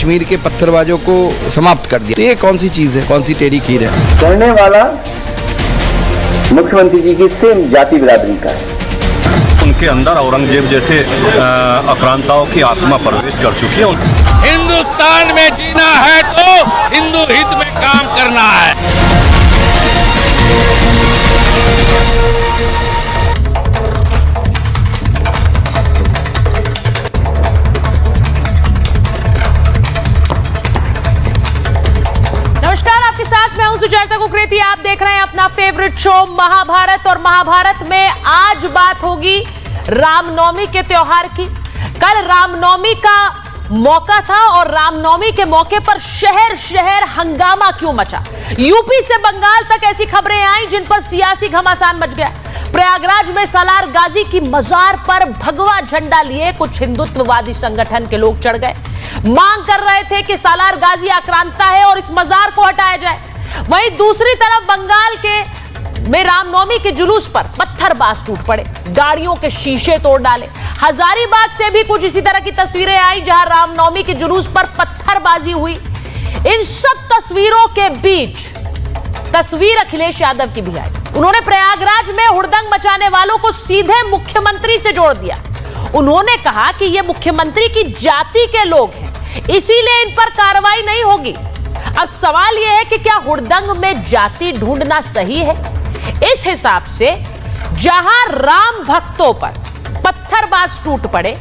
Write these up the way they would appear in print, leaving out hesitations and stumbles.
कश्मीर के पत्थरबाजों को समाप्त कर दिया। तो ये कौन सी चीज है, कौन सी टेढ़ी खीर है? करने वाला मुख्यमंत्री जी की सेम जाति बिरादरी का है। उनके अंदर औरंगजेब जैसे आक्रांताओं की आत्मा प्रवेश कर चुकी है। हिंदुस्तान में जीना है तो हिंदू हित में काम करना है। नमस्कार, आपके साथ मैं हूं सुजाता कुकरेती। आप देख रहे हैं अपना फेवरेट शो महाभारत, और महाभारत में आज बात होगी रामनवमी के त्योहार की। कल रामनवमी का मौका था और रामनवमी के मौके पर शहर शहर हंगामा क्यों मचा। यूपी से बंगाल तक ऐसी खबरें आई जिन पर सियासी घमासान मच गया। प्रयागराज में सालार गाजी की मजार पर भगवा झंडा लिए कुछ हिंदुत्ववादी संगठन के लोग चढ़ गए। मांग कर रहे थे कि सालार गाजी आक्रांता है और इस मजार को हटाया जाए। वहीं दूसरी तरफ बंगाल में रामनवमी के जुलूस पर पत्थरबाज टूट पड़े, गाड़ियों के शीशे तोड़ डाले। हजारीबाग से भी कुछ इसी तरह की तस्वीरें आई जहां रामनवमी के जुलूस पर पत्थरबाजी हुई। इन सब तस्वीरों के बीच तस्वीर अखिलेश यादव की भी आई। उन्होंने प्रयागराज में हुड़दंग मचाने वालों को सीधे मुख्यमंत्री से जोड़ दिया। उन्होंने कहा कि ये मुख्यमंत्री की जाति के लोग हैं, इसीलिए इन पर कार्रवाई नहीं होगी। अब सवाल यह है कि क्या हुड़दंग में जाति ढूंढना सही है? इस हिसाब से जहां राम भक्तों पर पत्थरबाज टूट पड़े,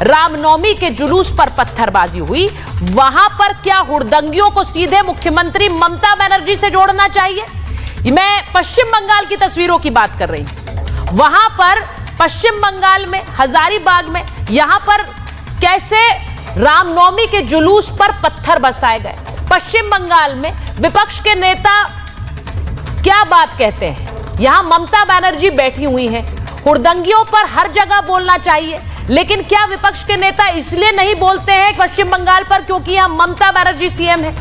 रामनवमी के जुलूस पर पत्थरबाजी हुई, वहां पर क्या हुड़दंगियों को सीधे मुख्यमंत्री ममता बनर्जी से जोड़ना चाहिए? मैं पश्चिम बंगाल की तस्वीरों की बात कर रही हूं। वहां पर पश्चिम बंगाल में हजारीबाग में यहां पर कैसे रामनवमी के जुलूस पर पत्थर बरसाए गए। पश्चिम बंगाल में विपक्ष के नेता क्या बात कहते हैं? यहां ममता बनर्जी बैठी हुई हैं। हुड़दंगियों पर हर जगह बोलना चाहिए, लेकिन क्या विपक्ष के नेता इसलिए नहीं बोलते हैं पश्चिम बंगाल पर क्योंकि यहां ममता बनर्जी सीएम है?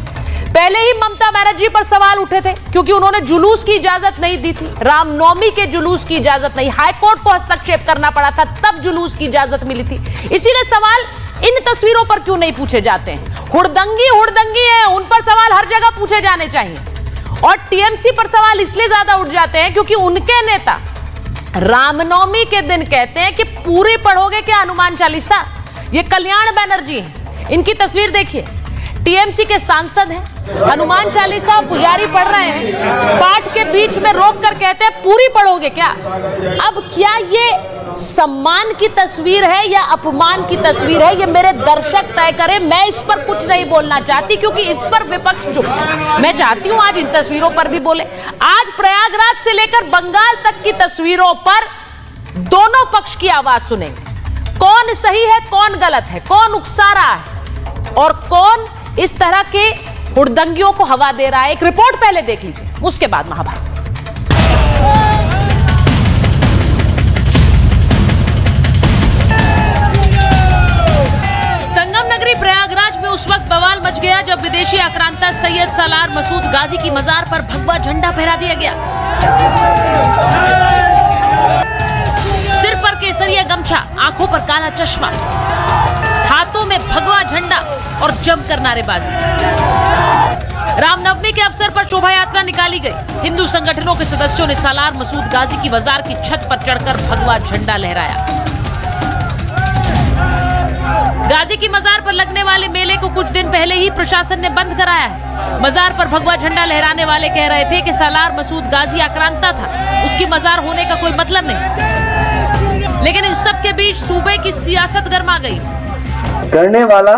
पहले ही ममता बनर्जी पर सवाल उठे थे क्योंकि उन्होंने जुलूस की इजाजत नहीं दी थी। रामनवमी के जुलूस की इजाजत नहीं, हाईकोर्ट को हस्तक्षेप करना पड़ा था, तब जुलूस की इजाजत मिली थी। इसीलिए सवाल इन तस्वीरों पर क्यों नहीं पूछे जाते हैं? हुड़दंगी है, उन पर सवाल हर जगह पूछे जाने चाहिए। और टीएमसी पर सवाल इसलिए ज्यादा उठ जाते हैं क्योंकि उनके नेता रामनवमी के दिन कहते हैं कि पूरी पढ़ोगे क्या हनुमान चालीसा। ये कल्याण बनर्जी हैं, इनकी तस्वीर देखिए। टीएमसी के सांसद हैं, हनुमान चालीसा पुजारी पढ़ रहे हैं, पाठ के बीच में रोक कर कहते हैं पूरी पढ़ोगे क्या। अब क्या ये सम्मान की तस्वीर है या अपमान की तस्वीर है, ये मेरे दर्शक तय करें। मैं इस पर कुछ नहीं बोलना चाहती क्योंकि इस पर विपक्ष जो मैं चाहती हूं आज इन तस्वीरों पर भी बोले। आज प्रयागराज से लेकर बंगाल तक की तस्वीरों पर दोनों पक्ष की आवाज सुनेंगे। कौन सही है, कौन गलत है, कौन उकसा रहा है और कौन इस तरह के हुड़दंगियों को हवा दे रहा है। एक रिपोर्ट पहले देख लीजिए, उसके बाद महाभारत। संगम नगरी प्रयागराज में उस वक्त बवाल मच गया जब विदेशी आक्रांता सैयद सालार मसूद गाजी की मजार पर भगवा झंडा फहरा दिया गया। सिर पर केसरिया गमछा, आंखों पर काला चश्मा, हाथों में भगवा झंडा और जमकर नारेबाजी। रामनवमी के अवसर पर शोभा यात्रा निकाली गई। हिंदू संगठनों के सदस्यों ने सालार मसूद गाजी की मजार की छत पर चढ़कर भगवा झंडा लहराया। गाजी की मजार पर लगने वाले मेले को कुछ दिन पहले ही प्रशासन ने बंद कराया है। मजार पर भगवा झंडा लहराने वाले कह रहे थे कि सालार मसूद गाजी आक्रांता था, उसकी मजार होने का कोई मतलब नहीं। लेकिन इन सब के बीच सूबे की सियासत गर्मा गई। करने वाला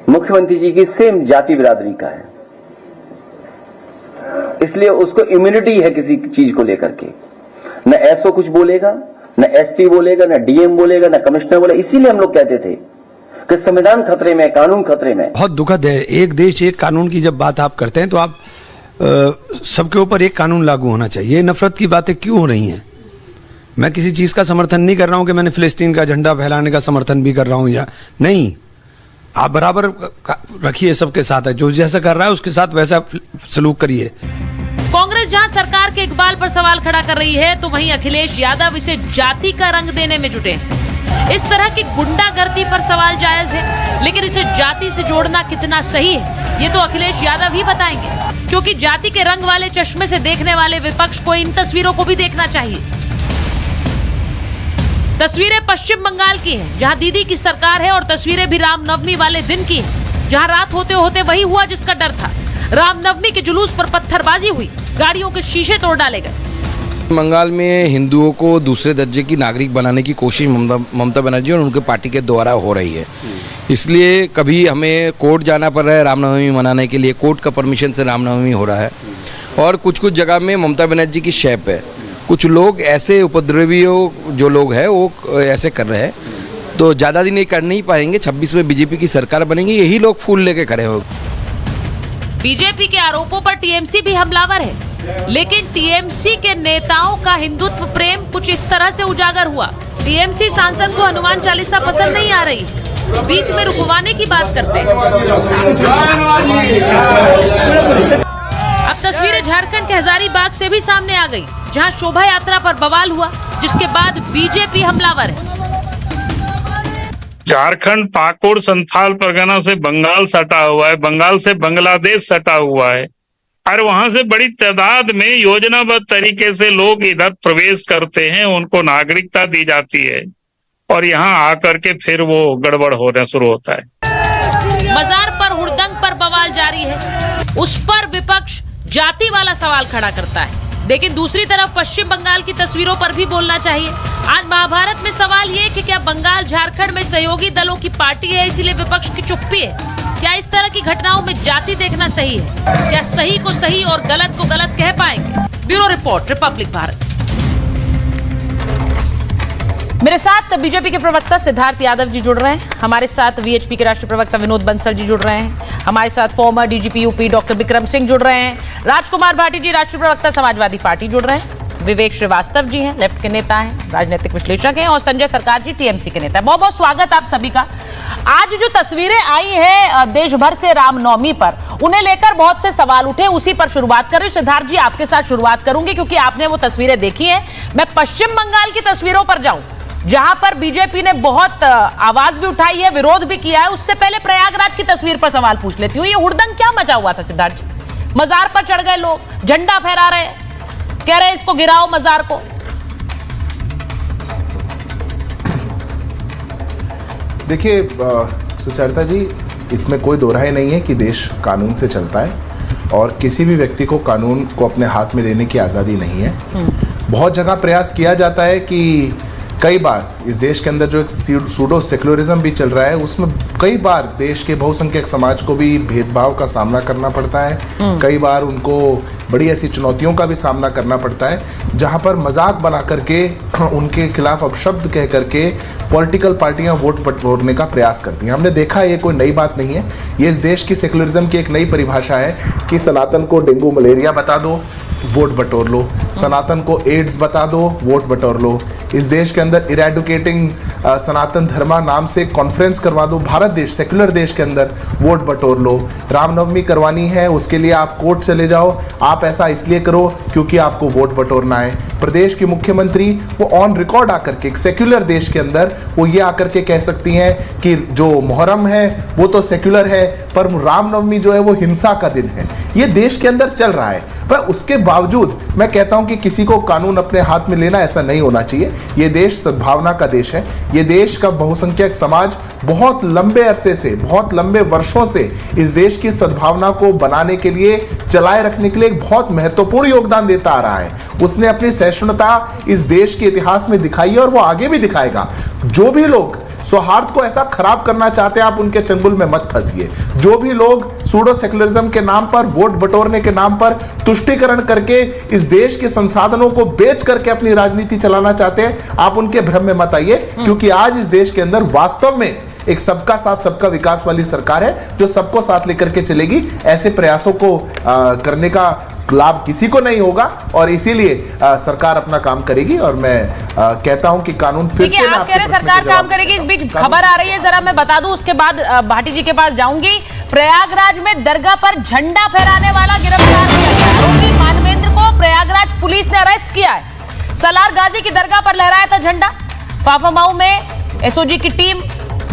मुख्यमंत्री जी की सेम जाति बिरादरी का है, इसलिए उसको इम्यूनिटी है किसी चीज को लेकर के। न एसओ कुछ बोलेगा, न एसपी बोलेगा, न डीएम बोलेगा, न कमिश्नर बोलेगा। इसीलिए हम लोग कहते थे कि संविधान खतरे में, कानून खतरे में। बहुत दुखद है, एक देश एक कानून की जब बात आप करते हैं तो आप सबके ऊपर एक कानून लागू होना चाहिए। ये नफरत की बातें क्यों हो रही हैं? मैं किसी चीज का समर्थन नहीं कर रहा हूं कि मैंने फिलिस्तीन का झंडा फहराने का समर्थन भी कर रहा हूं या नहीं। आप बराबर रखिए, सबके साथ है, जो जैसा कर रहा है उसके साथ वैसा सलूक करिए। कांग्रेस जहां सरकार के इकबाल पर सवाल खड़ा कर रही है तो वहीं अखिलेश यादव इसे जाति का रंग देने में जुटे हैं। इस तरह की गुंडागर्दी पर सवाल जायज है, लेकिन इसे जाति से जोड़ना कितना सही है ये तो अखिलेश यादव ही बताएंगे, क्योंकि जाति के रंग वाले चश्मे से देखने वाले विपक्ष को इन तस्वीरों को भी देखना चाहिए। तस्वीरें पश्चिम बंगाल की हैं, जहां दीदी की सरकार है, और तस्वीरें भी रामनवमी वाले दिन की हैं, जहां रात होते होते वही हुआ जिसका डर था। रामनवमी के जुलूस पर पत्थरबाजी हुई, गाड़ियों के शीशे तोड़ डाले गए। बंगाल में हिंदुओं को दूसरे दर्जे की नागरिक बनाने की कोशिश ममता बनर्जी और उनके पार्टी के द्वारा हो रही है। इसलिए कभी हमें कोर्ट जाना पड़ रहा है रामनवमी मनाने के लिए, कोर्ट का परमिशन से रामनवमी हो रहा है। और कुछ कुछ जगह में ममता बनर्जी की शैप है, कुछ लोग ऐसे उपद्रवी जो लोग हैं वो ऐसे कर रहे हैं, तो ज़्यादा दिन ये कर नहीं पाएंगे। 26 में बीजेपी की सरकार बनेगी, यही लोग फूल लेके खड़े हो। बीजेपी के आरोपों पर टीएमसी भी हमलावर है, लेकिन टीएमसी के नेताओं का हिंदुत्व प्रेम कुछ इस तरह से उजागर हुआ। टीएमसी सांसद को हनुमान चालीसा पसंद नहीं आ रही, बीच में रुकवाने की बात करते हैं। अब तस्वीरें झारखंड के हजारीबाग से भी सामने आ गई, जहां शोभा यात्रा पर बवाल हुआ, जिसके बाद बीजेपी हमलावर है। झारखंड पाकुड़ संथाल परगना से बंगाल सटा हुआ है, बंगाल से बांग्लादेश सटा हुआ है, और वहां से बड़ी तादाद में योजनाबद्ध तरीके से लोग इधर प्रवेश करते हैं, उनको नागरिकता दी जाती है, और यहाँ आकर के फिर वो गड़बड़ होना शुरू होता है। मजार पर हुड़दंग पर बवाल जारी है, उस पर विपक्ष जाति वाला सवाल खड़ा करता है, लेकिन दूसरी तरफ पश्चिम बंगाल की तस्वीरों पर भी बोलना चाहिए। आज महाभारत में सवाल ये कि क्या बंगाल झारखंड में सहयोगी दलों की पार्टी है, इसीलिए विपक्ष की चुप्पी है? क्या इस तरह की घटनाओं में जाति देखना सही है? क्या सही को सही और गलत को गलत कह पाएंगे? Bureau report, Republic Bharat. मेरे साथ बीजेपी के प्रवक्ता सिद्धार्थ यादव जी जुड़ रहे हैं, हमारे साथ वीएचपी के राष्ट्रीय प्रवक्ता विनोद बंसल जी जुड़ रहे हैं, हमारे साथ farmer DGP UP doctor Vikram Singh जुड़ रहे हैं, राजकुमार भाटी जी राष्ट्रीय प्रवक्ता समाजवादी पार्टी जुड़ रहे हैं, विवेक श्रीवास्तव जी हैं, लेफ्ट के नेता हैं, राजनीतिक विश्लेषक हैं, और संजय सरकार जी टीएमसी के नेता हैं। बहुत बहुत स्वागत आप सभी का। आज जो तस्वीरें आई हैं देश भर से रामनवमी पर, उन्हें लेकर बहुत से सवाल उठे, उसी पर शुरुआत कर रही हूं। सिद्धार्थ जी आपके साथ शुरुआत करूंगी, क्योंकि आपने वो तस्वीरें देखी हैं। मैं पश्चिम बंगाल की तस्वीरों पर जाऊं, जहां पर बीजेपी ने बहुत आवाज भी उठाई है, विरोध भी किया है। उससे पहले प्रयागराज की तस्वीर पर सवाल पूछ लेती हूँ। ये हुड़दंग क्या मचा हुआ था सिद्धार्थ जी? मजार पर चढ़ गए लोग, झंडा फहरा रहे, कह रहे इसको गिराओ मजार को। देखिए सुचरिता जी, इसमें कोई दो राय नहीं है कि देश कानून से चलता है, और किसी भी व्यक्ति को कानून को अपने हाथ में लेने की आज़ादी नहीं है। बहुत जगह प्रयास किया जाता है कि कई बार इस देश के अंदर जो एक सूडो सेक्युलरिज्म भी चल रहा है, उसमें कई बार देश के बहुसंख्यक समाज को भी भेदभाव का सामना करना पड़ता है। कई बार उनको बड़ी ऐसी चुनौतियों का भी सामना करना पड़ता है, जहां पर मजाक बना करके उनके खिलाफ अपशब्द कह करके पॉलिटिकल पार्टियां वोट बटोरने का प्रयास करती हैं। हमने देखा ये कोई नई बात नहीं है, ये इस देश की सेक्युलरिज्म की एक नई परिभाषा है कि सनातन को डेंगू मलेरिया बता दो, वोट बटोर लो, सनातन को एड्स बता दो, वोट बटोर लो। इस देश के अंदर इरेडिकेटिंग सनातन धर्मा नाम से कॉन्फ्रेंस करवा दो, भारत देश सेक्युलर देश के अंदर, वोट बटोर लो। रामनवमी करवानी है, उसके लिए आप कोर्ट चले जाओ, आप ऐसा इसलिए करो क्योंकि आपको वोट बटोरना है। प्रदेश की मुख्यमंत्री वो ऑन रिकॉर्ड आकर के एक सेक्युलर देश के अंदर वो ये आकर के कह सकती हैं कि जो मुहर्रम है वो तो सेक्युलर है, पर रामनवमी जो है वो हिंसा का दिन है। ये देश के अंदर चल रहा है, पर उसके बावजूद मैं कहता हूं कि किसी को कानून अपने हाथ में लेना ऐसा नहीं होना चाहिए। ये देश सद्भावना का देश है। ये देश का बहुसंख्यक समाज बहुत लंबे अरसे से, बहुत लंबे वर्षों से इस देश की सद्भावना को बनाने के लिए, चलाए रखने के लिए एक बहुत महत्वपूर्ण योगदान देता आ रहा है। उसने अपनी सहिष्णुता इस देश के इतिहास में दिखाई है और वो आगे भी दिखाएगा। जो भी लोग सौहार्द को ऐसा खराब करना चाहते हैं, आप उनके चंगुल में मत फंसिए। जो भी लोग सूडो सेक्युलरिज्म के नाम पर, वोट बटोरने के नाम पर तुष्टीकरण करके इस देश के संसाधनों को बेच करके अपनी राजनीति चलाना चाहते हैं, आप उनके भ्रम में मत आइए, क्योंकि आज इस देश के अंदर वास्तव में एक सबका साथ सबका विकास वाली सरकार है, जो सबको साथ लेकर के चलेगी। ऐसे प्रयासों को करने का लाभ किसी को नहीं होगा, और इसीलिए सरकार अपना काम करेगी। और मैं कहता हूं कि कानून फिर से, आप कह रहे सरकार काम करेगी। इस बीच खबर आ रही है, जरा मैं बता दूं, उसके बाद भाटी जी के पास जाऊंगी। प्रयागराज में दरगाह पर झंडा फहराने वाला गिरफ्तार किया गया। आरोपी मानवेंद्र को प्रयागराज पुलिस ने अरेस्ट किया है। सलार गाजी की दरगाह पर लहराया था झंडा। फाफामाऊ में एसओजी की टीम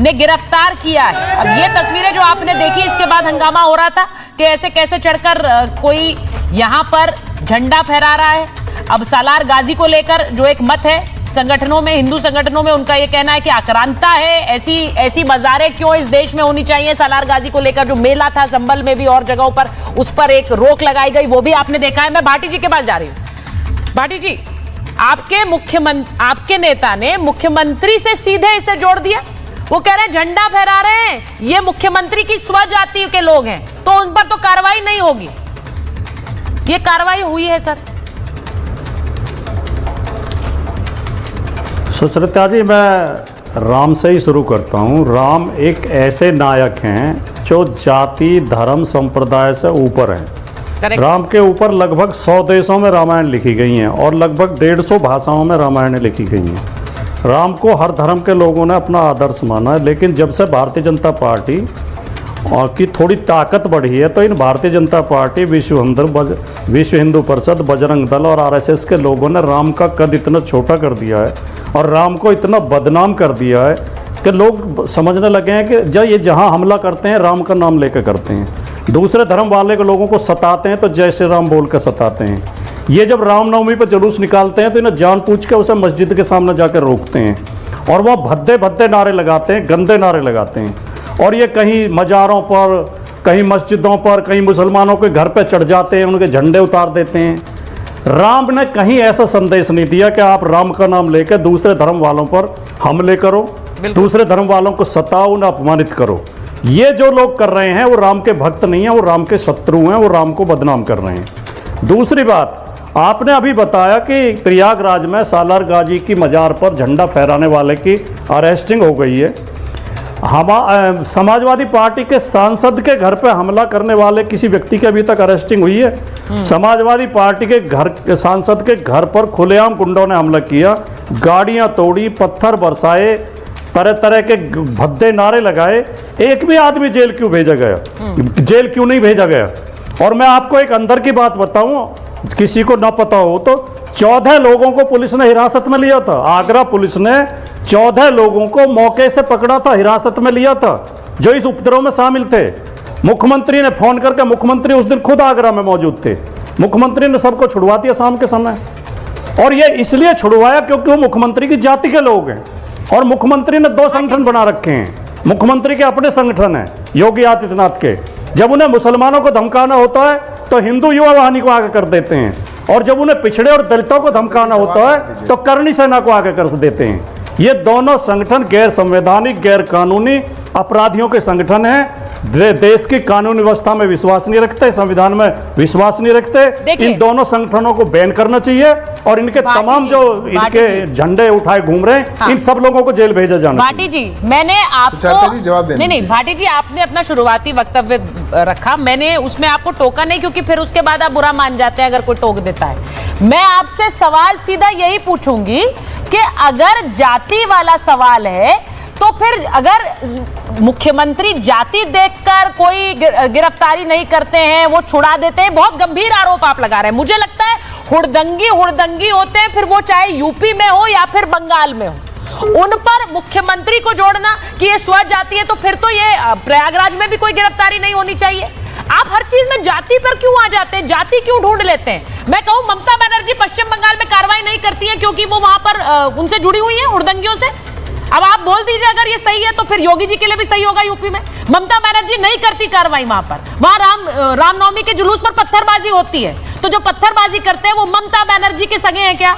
ने गिरफ्तार किया है। अब ये तस्वीरें जो आपने देखी, इसके बाद हंगामा हो रहा था कि ऐसे कैसे चढ़कर कोई यहां पर झंडा फहरा रहा है। अब सालार गाजी को लेकर जो एक मत है संगठनों में, हिंदू संगठनों में, उनका ये कहना है कि आक्रांता है, ऐसी बाजारें क्यों इस देश में होनी चाहिए। सालार गाजी को लेकर जो मेला था संभल में भी और जगहों पर, उस पर एक रोक लगाई गई, वो भी आपने देखा है। मैं भाटी जी के पास जा रही हूं। भाटी जी, आपके नेता ने मुख्यमंत्री से सीधे इसे जोड़ दिया। वो कह रहे हैं झंडा फहरा रहे हैं, ये मुख्यमंत्री की स्वजाति के लोग हैं, तो उन पर तो कार्रवाई नहीं होगी। ये कार्रवाई हुई है सर? सुचरिता जी, मैं राम से ही शुरू करता हूँ। राम एक ऐसे नायक हैं जो जाति, धर्म, संप्रदाय से ऊपर हैं। राम के ऊपर लगभग 100 देशों में रामायण लिखी गई हैं और लगभग 150 भाषाओं में रामायण लिखी गई हैं। राम को हर धर्म के लोगों ने अपना आदर्श माना है, लेकिन जब से भारतीय जनता पार्टी की थोड़ी ताकत बढ़ी है, तो इन भारतीय जनता पार्टी, विश्व हिंदू परिषद, बजरंग दल और आरएसएस के लोगों ने राम का कद इतना छोटा कर दिया है और राम को इतना बदनाम कर दिया है कि लोग समझने लगे हैं कि जब ये जहाँ हमला करते हैं राम का नाम लेकर करते हैं। दूसरे धर्म वाले के लोगों को सताते हैं तो जय श्री राम बोल कर सताते हैं। ये जब रामनवमी पर जुलूस निकालते हैं तो इन्हें जानबूझ के उसे मस्जिद के सामने जाकर रोकते हैं और वह भद्दे भद्दे नारे लगाते हैं, गंदे नारे लगाते हैं। और ये कहीं मज़ारों पर, कहीं मस्जिदों पर, कहीं मुसलमानों के घर पर चढ़ जाते हैं, उनके झंडे उतार देते हैं। राम ने कहीं ऐसा संदेश नहीं दिया कि आप राम का नाम लेकर दूसरे धर्म वालों पर हमले करो, दूसरे धर्म वालों को सताओ, उन्हें अपमानित करो। ये जो लोग कर रहे हैं वो राम के भक्त नहीं हैं, वो राम के शत्रु हैं, वो राम को बदनाम कर रहे हैं। दूसरी बात, आपने अभी बताया कि प्रयागराज में सालार गाजी की मजार पर झंडा फहराने वाले की अरेस्टिंग हो गई है। समाजवादी पार्टी के सांसद के घर पे हमला करने वाले किसी व्यक्ति की अभी तक अरेस्टिंग हुई है? समाजवादी पार्टी के सांसद के घर पर खुलेआम गुंडों ने हमला किया, गाड़ियां तोड़ी, पत्थर बरसाए, तरह तरह के भद्दे नारे लगाए। एक भी आदमी जेल क्यों भेजा गया? जेल क्यों नहीं भेजा गया? और मैं आपको एक अंदर की बात बताऊं, किसी को ना पता हो तो 14 लोगों को पुलिस ने हिरासत में लिया था। आगरा पुलिस ने 14 लोगों को मौके से पकड़ा था, हिरासत में लिया था, जो इस उपद्रव में शामिल थे। मुख्यमंत्री ने फोन करके, मुख्यमंत्री उस दिन खुद आगरा में मौजूद थे, मुख्यमंत्री ने सबको छुड़वा दिया शाम के समय। और ये इसलिए छुड़वाया क्योंकि वो मुख्यमंत्री की जाति के लोग हैं। और मुख्यमंत्री ने 2 संगठन बना रखे हैं। मुख्यमंत्री के अपने संगठन हैं योगी आदित्यनाथ के। जब उन्हें मुसलमानों को धमकाना होता है तो हिंदू युवा वाहिनी को आगे कर देते हैं, और जब उन्हें पिछड़े और दलितों को धमकाना होता है तो करणी सेना को आगे कर देते हैं। ये दोनों संगठन गैर संवैधानिक, गैर कानूनी अपराधियों के संगठन हैं। देश की कानून व्यवस्था में विश्वास नहीं रखते, संविधान में विश्वास नहीं रखते। इन दोनों संगठनों को बैन करना चाहिए और इनके तमाम जो इनके झंडे उठाए घूम रहे हैं, हाँ, इन सब लोगों को जेल भेजा जाना। भाटी जी, मैंने आपको नहीं भाटी जी, आपने अपना शुरुआती वक्तव्य रखा, मैंने उसमें आपको टोका नहीं, क्योंकि फिर उसके बाद आप बुरा मान जाते हैं अगर कोई टोक देता है। मैं आपसे सवाल सीधा यही पूछूंगी कि अगर जाति वाला सवाल है तो फिर अगर मुख्यमंत्री जाति देखकर कोई गिरफ्तारी नहीं करते हैं, वो छुड़ा देते हैं, बहुत गंभीर आरोप आप लगा रहे हैं। मुझे लगता है हुड़दंगी होते हैं, फिर वो चाहे यूपी में हो या फिर बंगाल में हो, उन पर मुख्यमंत्री को जोड़ना कि ये स्वजाति है, तो फिर तो ये प्रयागराज में भी कोई गिरफ्तारी नहीं होनी चाहिए। आप हर चीज में जाति पर क्यों आ जाते हैं, जाति क्यों ढूंढ लेते हैं? मैं कहूं ममता बनर्जी पश्चिम बंगाल में कार्रवाई नहीं करती है क्योंकि वो वहां पर उनसे जुड़ी हुई है हुड़दंगियों से। अब आप बोल दीजिए अगर ये सही है तो फिर योगी जी के लिए भी सही होगा यूपी में। ममता बनर्जी नहीं करती कार्रवाई वहां पर, वहां रामनवमी के जुलूस पर पत्थरबाजी होती है, तो जो पत्थरबाजी करते हैं वो ममता बनर्जी के सगे हैं क्या?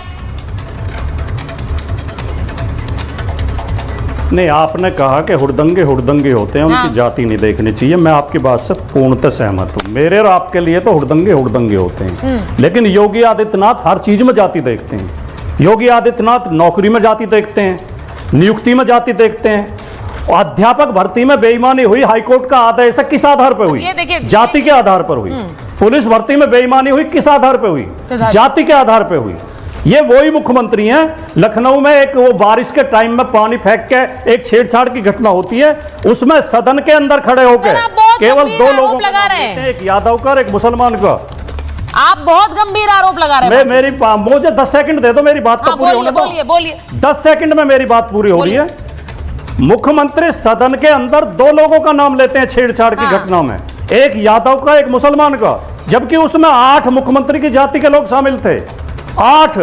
नहीं, आपने कहा कि हुड़दंगे होते हैं, उनकी जाति नहीं देखनी चाहिए। मैं आपकी बात से पूर्णतः सहमत हूँ। मेरे और आपके लिए तो हुड़दंगे होते हैं, लेकिन योगी आदित्यनाथ हर चीज में जाति देखते हैं। योगी आदित्यनाथ नौकरी में जाति देखते हैं, नियुक्ति में जाति देखते हैं। अध्यापक भर्ती में बेईमानी हुई, हाईकोर्ट का आदेश है, किस आधार पर हुई? जाति के आधार पर हुई। पुलिस भर्ती में बेईमानी हुई, किस आधार पर हुई? जाति के आधार पर हुई। ये वही मुख्यमंत्री हैं। लखनऊ में एक वो बारिश के टाइम में पानी फेंक के एक छेड़छाड़ की घटना होती है, उसमें सदन के अंदर खड़े होकर केवल 2 लोगों को लगा रहे हैं, एक यादव का, एक मुसलमान का। आप बहुत गंभीर आरोप लगा रहे हैं। मुझे 10 सेकंड दे दो, मेरी बात तो पूरी होने दो। बोलिए 10 सेकंड में मेरी बात पूरी हो रही है। मुख्यमंत्री सदन के अंदर 2 लोगों का नाम लेते हैं छेड़छाड़ की घटना में, एक यादव का, एक मुसलमान का, जबकि उसमें 8 मुख्यमंत्री की जाति के लोग शामिल थे, 8,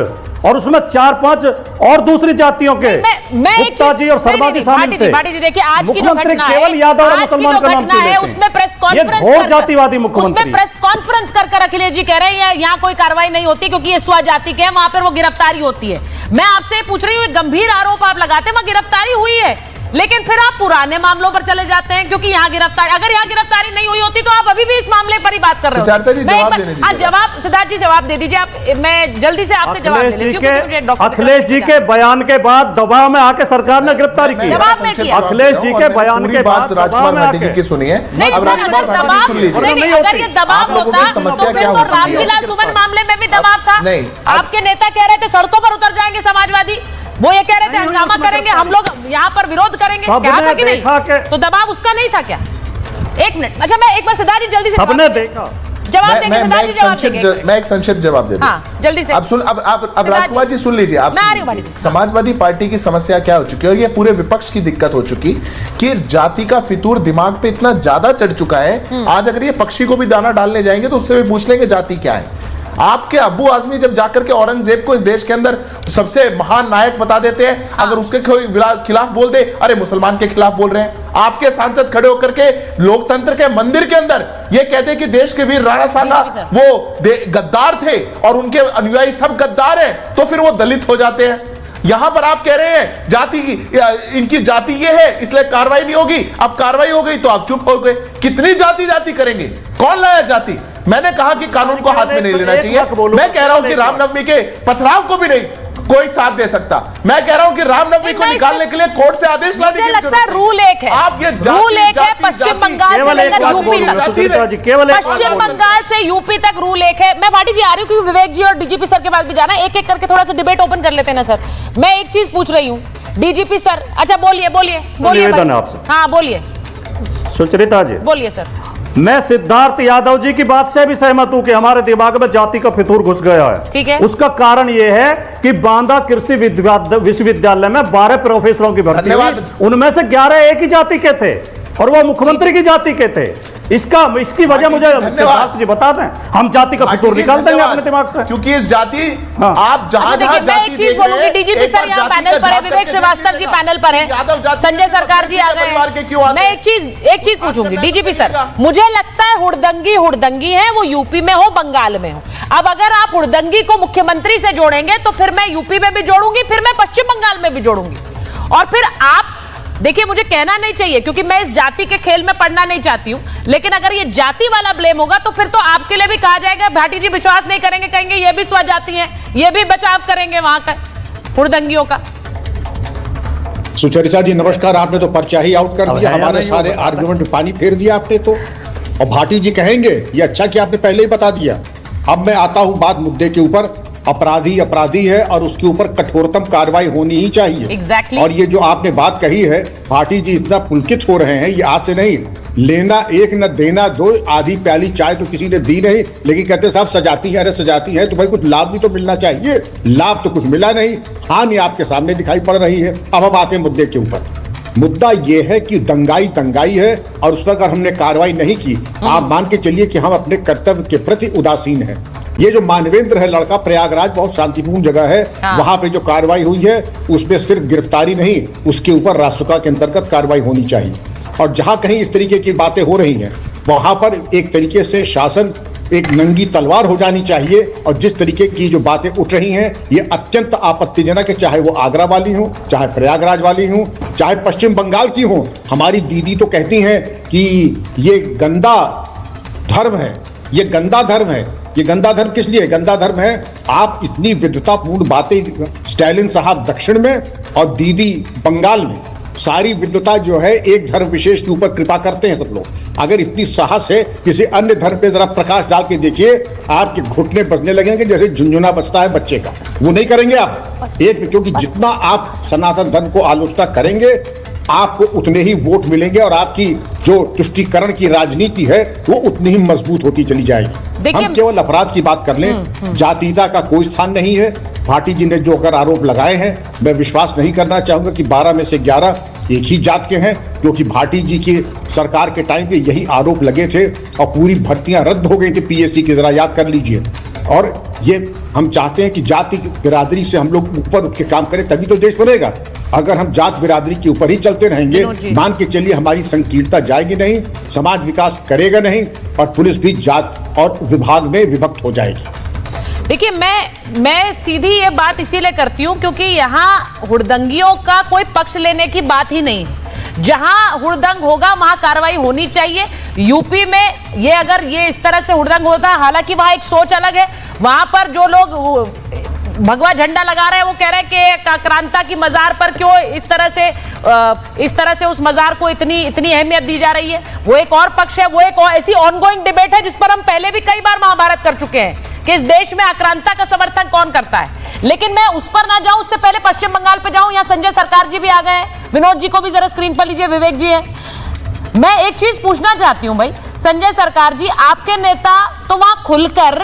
और उसमें 4-5 और दूसरी जातियों के गुप्ता जी और शर्मा जी शामिल थे। देखिए आज की जो घटना है, केवल यादव और मुसलमान का नाम है, उसमें प्रेस कॉन्फ्रेंस घोर जातिवादी मुख्यमंत्री, उसमें प्रेस कॉन्फ्रेंस कर अखिलेश जी कह रहे हैं यहाँ कोई कार्रवाई नहीं होती क्योंकि ये स्वजाति के हैं, वहां पर वो गिरफ्तारी होती है। मैं आपसे पूछ रही हूँ, गंभीर आरोप आप लगाते हैं, वहां गिरफ्तारी हुई है, लेकिन फिर आप पुराने मामलों पर चले जाते हैं क्योंकि यहाँ गिरफ्तारी, अगर यहाँ गिरफ्तारी नहीं हुई होती तो आप अभी भी इस मामले पर ही बात कर रहे हो। जवाब सिद्धार्थ जी जवाब दे दीजिए आप, मैं जल्दी से आपसे जवाब ले लेती हूं। अखिलेश जी के बयान के बाद दबाव में आके सरकार ने गिरफ्तारी की। जवाब में किया अखिलेश जी के बयान के बाद राजकुमार भाटी जी की सुनिए, अब राजकुमार भाटी जी सुन लीजिए। अगर ये दबाव होता समस्या तो क्या फिर तो रामजीलाल सुमन मामले में भी दबाव था। आपके नेता कह रहे थे सड़कों पर उतर जाएंगे समाजवादी, वो ये कह रहे थे हंगामा करेंगे, हम लोग यहाँ पर विरोध करेंगे, कहा था कि नहीं? तो दबाव उसका नहीं था क्या? एक मिनट, अच्छा मैं एक बार सिद्धार्थ जी जल्दी से सबने देखा जवाब देंगे, मैं एक संक्षिप्त जवाब दे दूं। जल्दी से। अब राजकुमार जी सुन लीजिए, आप समाजवादी पार्टी की समस्या क्या हो चुकी है, और ये पूरे विपक्ष की दिक्कत हो चुकी कि जाति का फितूर दिमाग पे इतना ज्यादा चढ़ चुका है। आज अगर ये पक्षी को भी दाना डालने जाएंगे तो उससे भी पूछ लेंगे जाति क्या है। आपके अब्बू आजमी जब जाकर के औरंगजेब को इस देश के अंदर सबसे महान नायक बता देते हैं, अगर उसके खिलाफ बोल दे, अरे मुसलमान के खिलाफ बोल रहे हैं। आपके सांसद खड़े होकर के लोकतंत्र के मंदिर के अंदर ये कहते हैं कि देश के वीर राणा सांगा वो गद्दार थे और उनके अनुयायी सब गद्दार हैं, तो फिर वो दलित हो जाते हैं। यहां पर आप कह रहे हैं जाति इनकी जाति ये है इसलिए कार्रवाई नहीं होगी, अब कार्रवाई हो गई तो आप चुप हो गए। कितनी जाति करेंगे? कौन लाया जाति? मैंने कहा कि कानून को हाथ में नहीं लेना चाहिए। मैं कह रहा हूं कि रामनवमी के पथराव को भी नहीं कोई साथ दे सकता। मैं कह रहा हूं कि रामनवमी को निकालने के लिए कोर्ट से आदेश लाने की जरूरत है। रूल एक है, आप ये रूल एक है, पश्चिम बंगाल से लेकर यूपी तक, पश्चिम बंगाल से यूपी तक रूल एक है। मैं भाटी जी आ रही हूँ क्योंकि विवेक जी और डीजीपी सर के पास भी जाना है, एक एक करके थोड़ा सा डिबेट ओपन कर लेते हैं ना सर। मैं एक चीज पूछ रही हूँ डीजीपी सर, अच्छा बोलिए बोलिए बोलिए, हाँ बोलिए सुचरिता जी, बोलिए सर। मैं सिद्धार्थ यादव जी की बात से भी सहमत हूं कि हमारे दिमाग में जाति का फितूर घुस गया है। ठीक है। उसका कारण यह है कि बांदा कृषि विश्वविद्यालय में 12 प्रोफेसरों की भर्ती हुई, उनमें से 11 एक ही जाति के थे और वो मुख्यमंत्री की जाति के थे। इसकी वजह मुझे सिद्धार्थ जी बता दें, हम जाति का फितूर निकाल देंगे अपने दिमाग से, क्योंकि इस जाति आप जहां जहां जाति देख रहे हैं, डीजीपी सर यहाँ पैनल पर है, विवेक श्रीवास्तव जी पैनल पर है, संजय सरकार जी आ गए हैं। मैं एक चीज पूछूंगी डीजीपी सर, मुझे लगता है हुड़दंगी है वो यूपी में हो बंगाल में हो। अब अगर आप हुड़दंगी को मुख्यमंत्री से जोड़ेंगे तो फिर मैं यूपी में भी जोड़ूंगी, फिर मैं पश्चिम बंगाल में भी जोड़ूंगी, और फिर आप देखिए मुझे कहना नहीं चाहिए क्योंकि मैं इस जाति के खेल में पढ़ना नहीं चाहती हूं, लेकिन अगर ये जाति वाला ब्लेम होगा तो फिर तो आपके लिए भी कहा जाएगा भाटी जी विश्वास नहीं करेंगे, कहेंगे ये भी स्वजाति हैं, ये भी बचाव करेंगे वहां का हुड़दंगियों का। सुचरिता जी नमस्कार, आपने तो पर्चा ही आउट कर दिया, हमारे सारे आर्गुमेंट में पानी फेर दिया आपने तो। और भाटी जी कहेंगे ये अच्छा कि आपने पहले ही बता दिया। अब मैं आता हूं बात मुद्दे के ऊपर। अपराधी है और उसके ऊपर कठोरतम कार्रवाई होनी ही चाहिए। Exactly. और ये जो आपने बात कही है, भाटी जी इतना पुलकित हो रहे हैं, ये आज से नहीं, लेना एक न देना दो, आधी प्याली चाय तो किसी ने दी नहीं, लेकिन कहते साहब सजाती है, अरे सजाती है तो भाई कुछ लाभ भी तो मिलना चाहिए, लाभ तो कुछ मिला नहीं, हानि आपके सामने दिखाई पड़ रही है। अब हम आते हैं मुद्दे के ऊपर। मुद्दा यह है कि दंगाई है और उस पर अगर हमने कार्रवाई नहीं की, आप मान के चलिए कि हम अपने कर्तव्य के प्रति उदासीन हैं। ये जो मानवेंद्र है लड़का, प्रयागराज बहुत शांतिपूर्ण जगह है, वहां पे जो कार्रवाई हुई है उसमें सिर्फ गिरफ्तारी नहीं, उसके ऊपर राष्ट्रका के अंतर्गत कार्रवाई होनी चाहिए। और जहां कहीं इस तरीके की बातें हो रही हैं वहां पर एक तरीके से शासन एक नंगी तलवार हो जानी चाहिए। और जिस तरीके की जो बातें उठ रही हैं ये अत्यंत आपत्तिजनक है, चाहे वो आगरा वाली हो, चाहे प्रयागराज वाली हो, चाहे पश्चिम बंगाल की हो। हमारी दीदी तो कहती हैं कि ये गंदा धर्म है, ये गंदा धर्म है। ये गंदा धर्म किस लिए गंदा धर्म है? आप इतनी विद्वतापूर्ण बातें, स्टालिन साहब दक्षिण में और दीदी बंगाल में, सारी विद्वता जो है एक धर्म विशेष के ऊपर कृपा करते हैं सब लोग। अगर इतनी साहस है किसी अन्य धर्म पे जरा प्रकाश डाल के देखिए, आपके घुटने बजने लगेंगे जैसे झुंझुना बजता है बच्चे का। वो नहीं करेंगे आप एक, क्योंकि जितना आप सनातन धर्म को आलोचना करेंगे आपको उतने ही वोट मिलेंगे और आपकी जो तुष्टीकरण की राजनीति है वो उतनी ही मजबूत होती चली जाएगी। हम केवल अपराध की बात कर लें, जातीयता का कोई स्थान नहीं है। भाटी जी ने जो अगर आरोप लगाए हैं, मैं विश्वास नहीं करना चाहूंगा कि 12 में से 11 एक ही जात के हैं, क्योंकि भाटी जी की सरकार के टाइम पे यही आरोप लगे थे और पूरी भर्तियां रद्द हो गई थी पीएससी की, जरा याद कर लीजिए। और ये हम चाहते हैं कि जाति बिरादरी से हम लोग ऊपर उठ के काम करें, तभी तो देश बनेगा। अगर हम जात बिरादरी के ऊपर ही चलते रहेंगे, मान के चलिए हमारी संकीर्णता जाएगी नहीं, समाज विकास करेगा नहीं और पुलिस भी जात और विभाग में विभक्त हो जाएगी। देखिए, मैं सीधी ये बात इसीलिए करती हूँ क्योंकि यहाँ हुड़दंगियों का कोई पक्ष लेने की बात ही नहीं है। जहां हुड़दंग होगा वहां कार्रवाई होनी चाहिए। यूपी में ये अगर ये इस तरह से हुड़दंग होता है, हालांकि वहां एक सोच अलग है। वहां पर जो लोग भगवा झंडा लगा रहे हैं वो कह रहे हैं कि क्रांता की मजार पर क्यों इस तरह से उस मजार को इतनी अहमियत दी जा रही है। वो एक और पक्ष है, वो एक और ऐसी ऑनगोइंग डिबेट है जिस पर हम पहले भी कई बार महाभारत कर चुके हैं कि इस देश में आक्रांता का समर्थन कौन करता है। लेकिन मैं उस पर ना जाऊं, उससे पहले पश्चिम बंगाल पे जाऊं। यहां संजय सरकार जी भी आ गए हैं, विनोद जी को भी जरा स्क्रीन पर लीजिए, विवेक जी है। मैं एक चीज पूछना चाहती हूं भाई, संजय सरकार जी, आपके नेता तो वहां खुलकर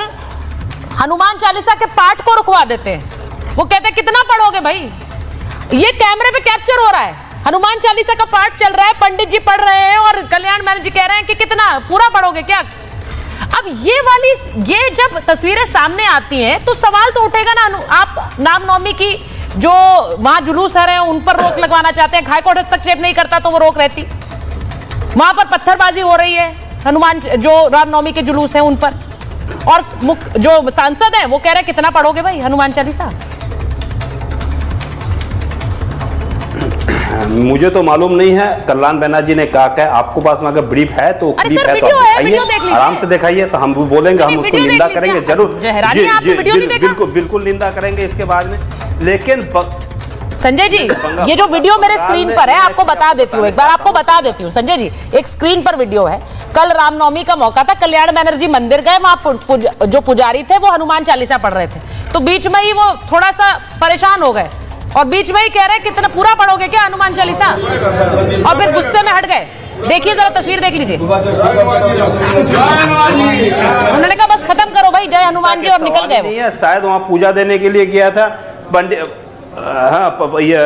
हनुमान चालीसा के पाठ को रुकवा देते हैं। वो कहते हैं कितना पढ़ोगे भाई, ये कैमरे पे कैप्चर हो रहा है, हनुमान चालीसा का पाठ चल रहा है, पंडित जी पढ़ रहे हैं और कल्याण बैनर्जी कह रहे हैं कि कितना पूरा पढ़ोगे क्या। अब ये जब तस्वीरें सामने आती हैं तो सवाल तो उठेगा ना। आप रामनवमी की जो वहां जुलूस है उन पर रोक लगवाना चाहते हैं, हाईकोर्ट हस्तक्षेप नहीं करता तो वो रोक रहती। वहां पर पत्थरबाजी हो रही है, हनुमान जो रामनवमी के जुलूस है उन पर, और जो सांसद हैं वो कह रहे हैं कितना पढ़ोगे भाई हनुमान चालीसा। मुझे तो मालूम नहीं है, कल्याण बैनर्जी ने कहा है, आपको पास में अगर ब्रीफ है तो क्लिप है तो दिखाइए, आराम से दिखाइए, तो हम बोलेंगे, हम उसको निंदा करेंगे जरूर, बिल्कुल निंदा करेंगे इसके बाद में। लेकिन संजय जी, ये जो वीडियो मेरे स्क्रीन पर है, आपको बता देती हूँ, एक बार आपको बता देती हूँ संजय जी, एक स्क्रीन पर वीडियो है। कल रामनवमी का मौका था, कल्याण बैनर्जी मंदिर गए, वहां जो पुजारी थे वो हनुमान चालीसा पढ़ रहे थे, तो बीच में ही वो थोड़ा सा परेशान हो गए और बीच में ही कह रहे कितना पूरा पढ़ोगे क्या हनुमान चालीसा, और फिर गुस्से में हट गए। देखिए जरा तस्वीर देख लीजिए, उन्होंने कहा बस खत्म करो भाई, जय हनुमान जी, और निकल गए। शायद वहां पूजा देने के लिए गया था पंडित। हाँ, ये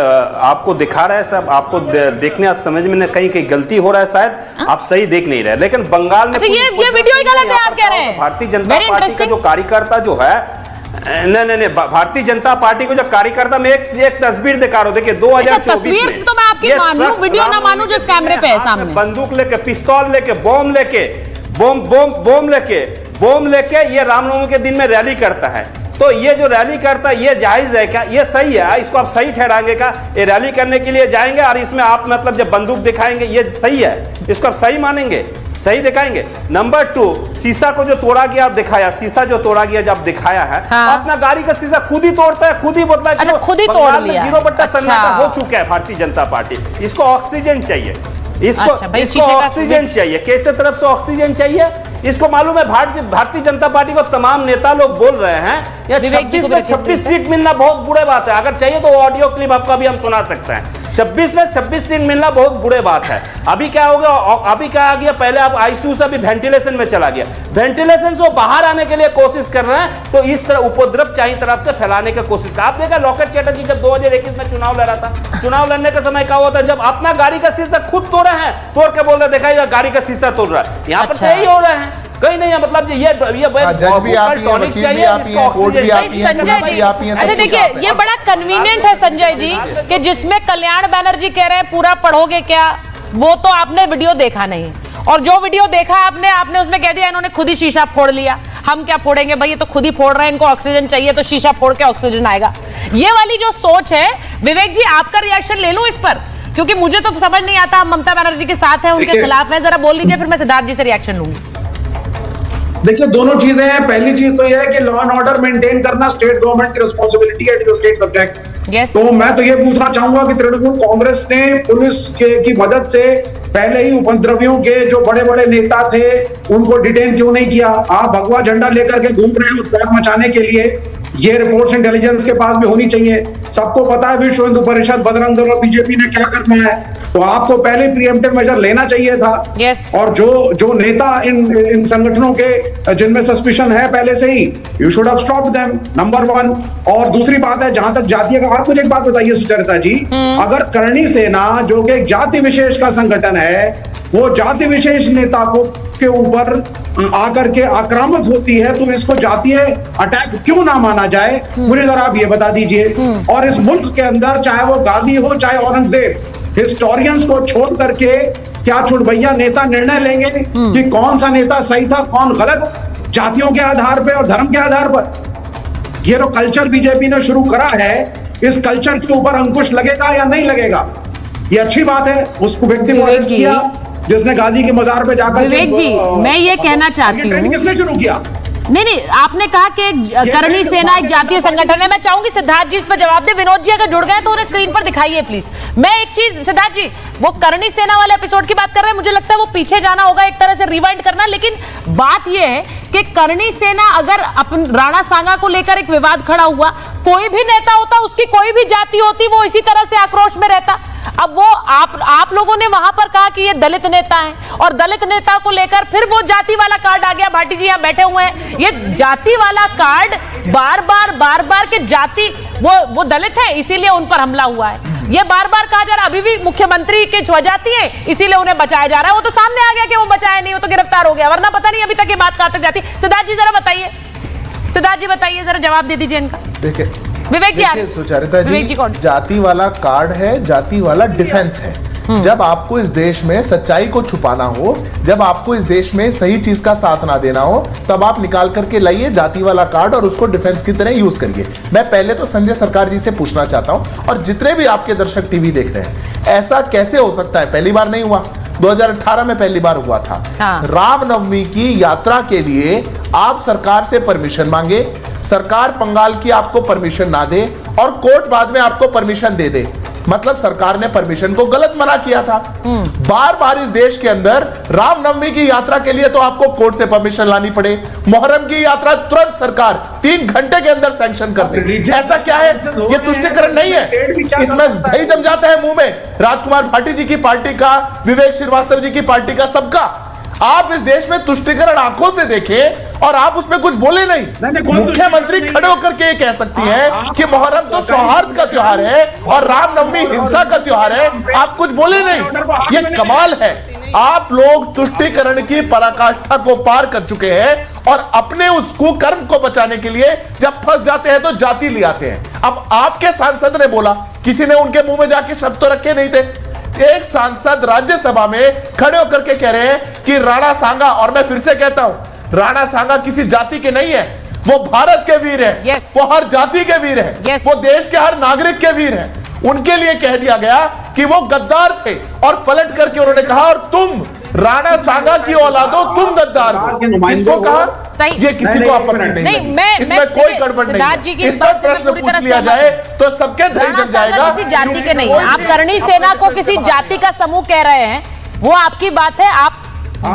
आपको दिखा रहा है सब, आपको देखने समझ में कहीं गलती हो रहा है, शायद आप सही देख नहीं रहे। लेकिन बंगाल में ये वीडियो ही गलत है, आप कह रहे हैं। भारतीय जनता पार्टी का जो कार्यकर्ता जो है, नहीं, भारतीय जनता पार्टी को जो कार्यकर्ता, में एक तस्वीर दिखा रहा हूं, देखिए 2024 में, तो मैं आपकी मानूं, वीडियो ना मानूं, जिस कैमरे पे है सामने, बंदूक लेके, पिस्तौल लेके, बम लेके ये रामनवमी के दिन में रैली करता है। तो ये जो रैली करता है, ये जायज है क्या, ये सही है, इसको आप सही ठहराएंगे क्या? ये रैली करने के लिए जाएंगे और इसमें आप मतलब जब बंदूक दिखाएंगे, ये सही है, इसको आप सही मानेंगे, सही दिखाएंगे? नंबर 2, शीशा को जो तोड़ा गया आप दिखाया, शीशा जो तोड़ा गया जब दिखाया है, हाँ। अपना गाड़ी का शीशा खुद ही तोड़ता है, खुद ही बोलता है। अच्छा, खुद ही तोड़ लिया। 0% सन्नाटा हो चुका है भारतीय जनता पार्टी। इसको ऑक्सीजन चाहिए, इसको ऑक्सीजन चाहिए। कैसे तरफ से ऑक्सीजन चाहिए इसको मालूम है। भारतीय जनता पार्टी को तमाम नेता लोग बोल रहे हैं, या 26 में 26 सीट मिलना बहुत बुरे बात है। अगर चाहिए तो ऑडियो क्लिप आपका भी हम सुना सकते हैं। 26 में 26 सीट मिलना बहुत बुरे बात है। अभी क्या हो गया, अभी क्या आ गया, पहले आप आईसीयू से अभी वेंटिलेशन में चला गया, वेंटिलेशन से बाहर आने के लिए कोशिश कर रहे हैं, तो इस तरह उपद्रव चाही तरफ से फैलाने की कोशिश कर। आप देखा लॉकेट चैटर्जी जब 2021 में चुनाव लड़ा था, चुनाव लड़ने के समय क्या हुआ था, जब अपना गाड़ी का शीशा खुद तोड़े हैं, तोड़ के बोल रहे देखा गाड़ी का शीशा तोड़ रहा है। यहाँ पर यही हो रहा है, कहीं नहीं है, मतलब ये जज भी आप ही हैं, वकील भी आप ही हैं, कोर्ट भी आप ही हैं, पुलिस भी आप ही हैं। अच्छा देखिए, ये बड़ा कन्वीनियंट है संजय जी कि जिसमें कल्याण बैनर्जी कह रहे हैं पूरा पढ़ोगे क्या, वो तो आपने वीडियो देखा नहीं, और जो वीडियो देखा आपने उसमें कह दिया इन्होंने खुद ही शीशा फोड़ लिया। हम क्या फोड़ेंगे भाई, ये तो खुद ही फोड़ रहे हैं, इनको ऑक्सीजन चाहिए तो शीशा फोड़ के ऑक्सीजन आएगा। ये वाली जो सोच है, विवेक जी आपका रिएक्शन ले लूं इस पर, क्योंकि मुझे तो समझ नहीं आता। ममता बनर्जी के साथ है, उनके खिलाफ है, जरा बोल लीजिए, फिर मैं सिद्धार्थ जी से रिएक्शन लूंगी। देखिए, दोनों चीजें हैं। पहली चीज तो यह है कि लॉ एंड ऑर्डर मेंटेन करना स्टेट गवर्नमेंट की रिस्पांसिबिलिटी है, it is a state subject. तो मैं तो ये पूछना चाहूंगा कि तृणमूल कांग्रेस ने पुलिस की मदद से पहले ही उपद्रवियों के जो बड़े बड़े नेता थे उनको डिटेन क्यों नहीं किया? आप भगवा झंडा लेकर के घूम रहे हैं उत्पाद मचाने के लिए, ये रिपोर्ट्स इंटेलिजेंस के पास भी होनी चाहिए। सबको पता है विश्व हिंदू परिषद, बजरंग दल और बीजेपी ने क्या करना है। तो आपको पहले प्रीएम्प्टिव मेजर लेना चाहिए था। और जो नेता इन संगठनों के जिनमें सस्पिशन है पहले से ही, you should have stopped them, number 1। और दूसरी बात है, जहां तक जातीय का, आप मुझे एक बात बताइए सुचरिता जी, अगर करणी सेना जो कि एक जाति विशेष का संगठन है, वो जाति विशेष नेता को के ऊपर आकर के आक्रामक होती है, तो इसको जातीय अटैक क्यों ना माना जाए? मुझे जरा आप ये बता दीजिए। और इस मुल्क के अंदर चाहे वो गाजी हो चाहे औरंगजेब, हिस्टोरियंस को छोड़ करके क्या छुड़भैया नेता निर्णय लेंगे कि कौन सा नेता सही था कौन गलत, जातियों के आधार पर और धर्म के आधार पर? ये जो कल्चर बीजेपी ने शुरू करा है, इस कल्चर के ऊपर अंकुश लगेगा या नहीं लगेगा? ये अच्छी बात है, उसको व्यक्ति को अरेस्ट किया जिसने गाजी के मजार पे जाकर। विवेक जी, मैं ये कहना चाहती हूँ, किसने शुरू किया? नहीं, आपने कहा कि करणी सेना एक जातीय संगठन है। मैं चाहूंगी सिद्धार्थ जी इस पर जवाब दे। विनोद जी अगर जुड़ गए तो उन्हें स्क्रीन पर दिखाइए प्लीज। मैं एक चीज, सिद्धार्थ जी, वो करणी सेना वाले एपिसोड की बात कर रहे हैं, मुझे लगता है वो पीछे जाना होगा, एक तरह से रिवाइंड करना। लेकिन बात यह है कि करणी सेना, अगर अपन राणा सांगा को लेकर एक विवाद खड़ा हुआ, कोई भी नेता होता, उसकी कोई भी जाति होती, वो इसी तरह से आक्रोश में रहता। अब वो आप लोगों ने वहां पर कहा कि ये दलित नेता हैं, और दलित नेता को लेकर फिर वो जाति वाला कार्ड आ गया। भाटी जी यहाँ बैठे हुए हैं, ये जाति वाला कार्ड बार बार के जाति, वो दलित है इसीलिए उन पर हमला हुआ है, ये बार बार कहा जा रहा है। अभी भी मुख्यमंत्री के स्वजाति है इसीलिए उन्हें बचाया जा रहा है। वो तो सामने आ गया कि वो बचाया नहीं, वो तो गिरफ्तार हो गया, वरना पता नहीं अभी तक ये बात कहां तक जाती। सिद्धार्थ जी जरा बताइए, सिद्धार्थ जी बताइए, जरा जवाब दे दीजिए इनका। देखिए विवेक जी, सुचरिता जी, जाति वाला कार्ड है, जाति वाला डिफेंस है। जब आपको इस देश में सच्चाई को छुपाना हो, जब आपको इस देश में सही चीज का साथ ना देना हो, तब आप निकाल करके लाइए जाति वाला कार्ड और उसको डिफेंस की तरह यूज करिए। मैं पहले तो संजय सरकार जी से पूछना चाहता हूं, और जितने भी आपके दर्शक टीवी देख रहे हैं, ऐसा कैसे हो सकता है? पहली बार नहीं हुआ, 2018 में पहली बार हुआ था। रामनवमी की यात्रा के लिए आप सरकार से परमिशन मांगे, सरकार बंगाल की आपको परमिशन ना दे, और कोर्ट बाद में आपको परमिशन दे दे। मतलब सरकार ने परमिशन को गलत मना किया था। बार बार इस देश के अंदर रामनवमी की यात्रा के लिए तो आपको कोर्ट से परमिशन लानी पड़े, मुहर्रम की यात्रा तुरंत सरकार 3 घंटे के अंदर सैंक्शन कर दे। ऐसा क्या है? ये तुष्टिकरण नहीं है, इसमें दही जम जाता है मुंह में। राजकुमार भाटी जी की पार्टी का, विवेक श्रीवास्तव जी की पार्टी का, सबका। आप इस देश में तुष्टिकरण आंखों से देखें और आप उसमें कुछ बोले नहीं। मुख्यमंत्री खड़े होकर के ये कह सकती है कि मुहर्रम तो सौहार्द का त्योहार है और रामनवमी हिंसा का त्योहार है, आप कुछ बोले नहीं। ये कमाल है। आप लोग तुष्टिकरण की पराकाष्ठा को पार कर चुके हैं, और अपने उस कुकर्म को बचाने के लिए जब फंस जाते हैं तो जाति ले आते हैं। अब आपके सांसद ने बोला, किसी ने उनके मुंह में जाके शब्द तो रखे नहीं थे। एक सांसद राज्यसभा में खड़े होकर के कह रहे हैं कि राणा सांगा, और मैं फिर से कहता हूं, राणा सांगा किसी जाति के नहीं है, वो भारत के वीर है। वो हर जाति के वीर है। वो देश के हर नागरिक के वीर है। उनके लिए कह दिया गया कि वो गद्दार थे, और पलट करके उन्होंने कहा, और तुम राणा सांगा की औलादो, तुम गद्दार हो। किसको कहा? ये किसी को आपत्ति नहीं है, इसमें कोई गड़बड़ नहीं है। इस पर प्रश्न पूछ लिया जाए तो सबके दही जम जाएगा। किसी जाति के नहीं, आप करणी सेना को किसी जाति का समूह कह रहे हैं, वो आपकी बात है, आप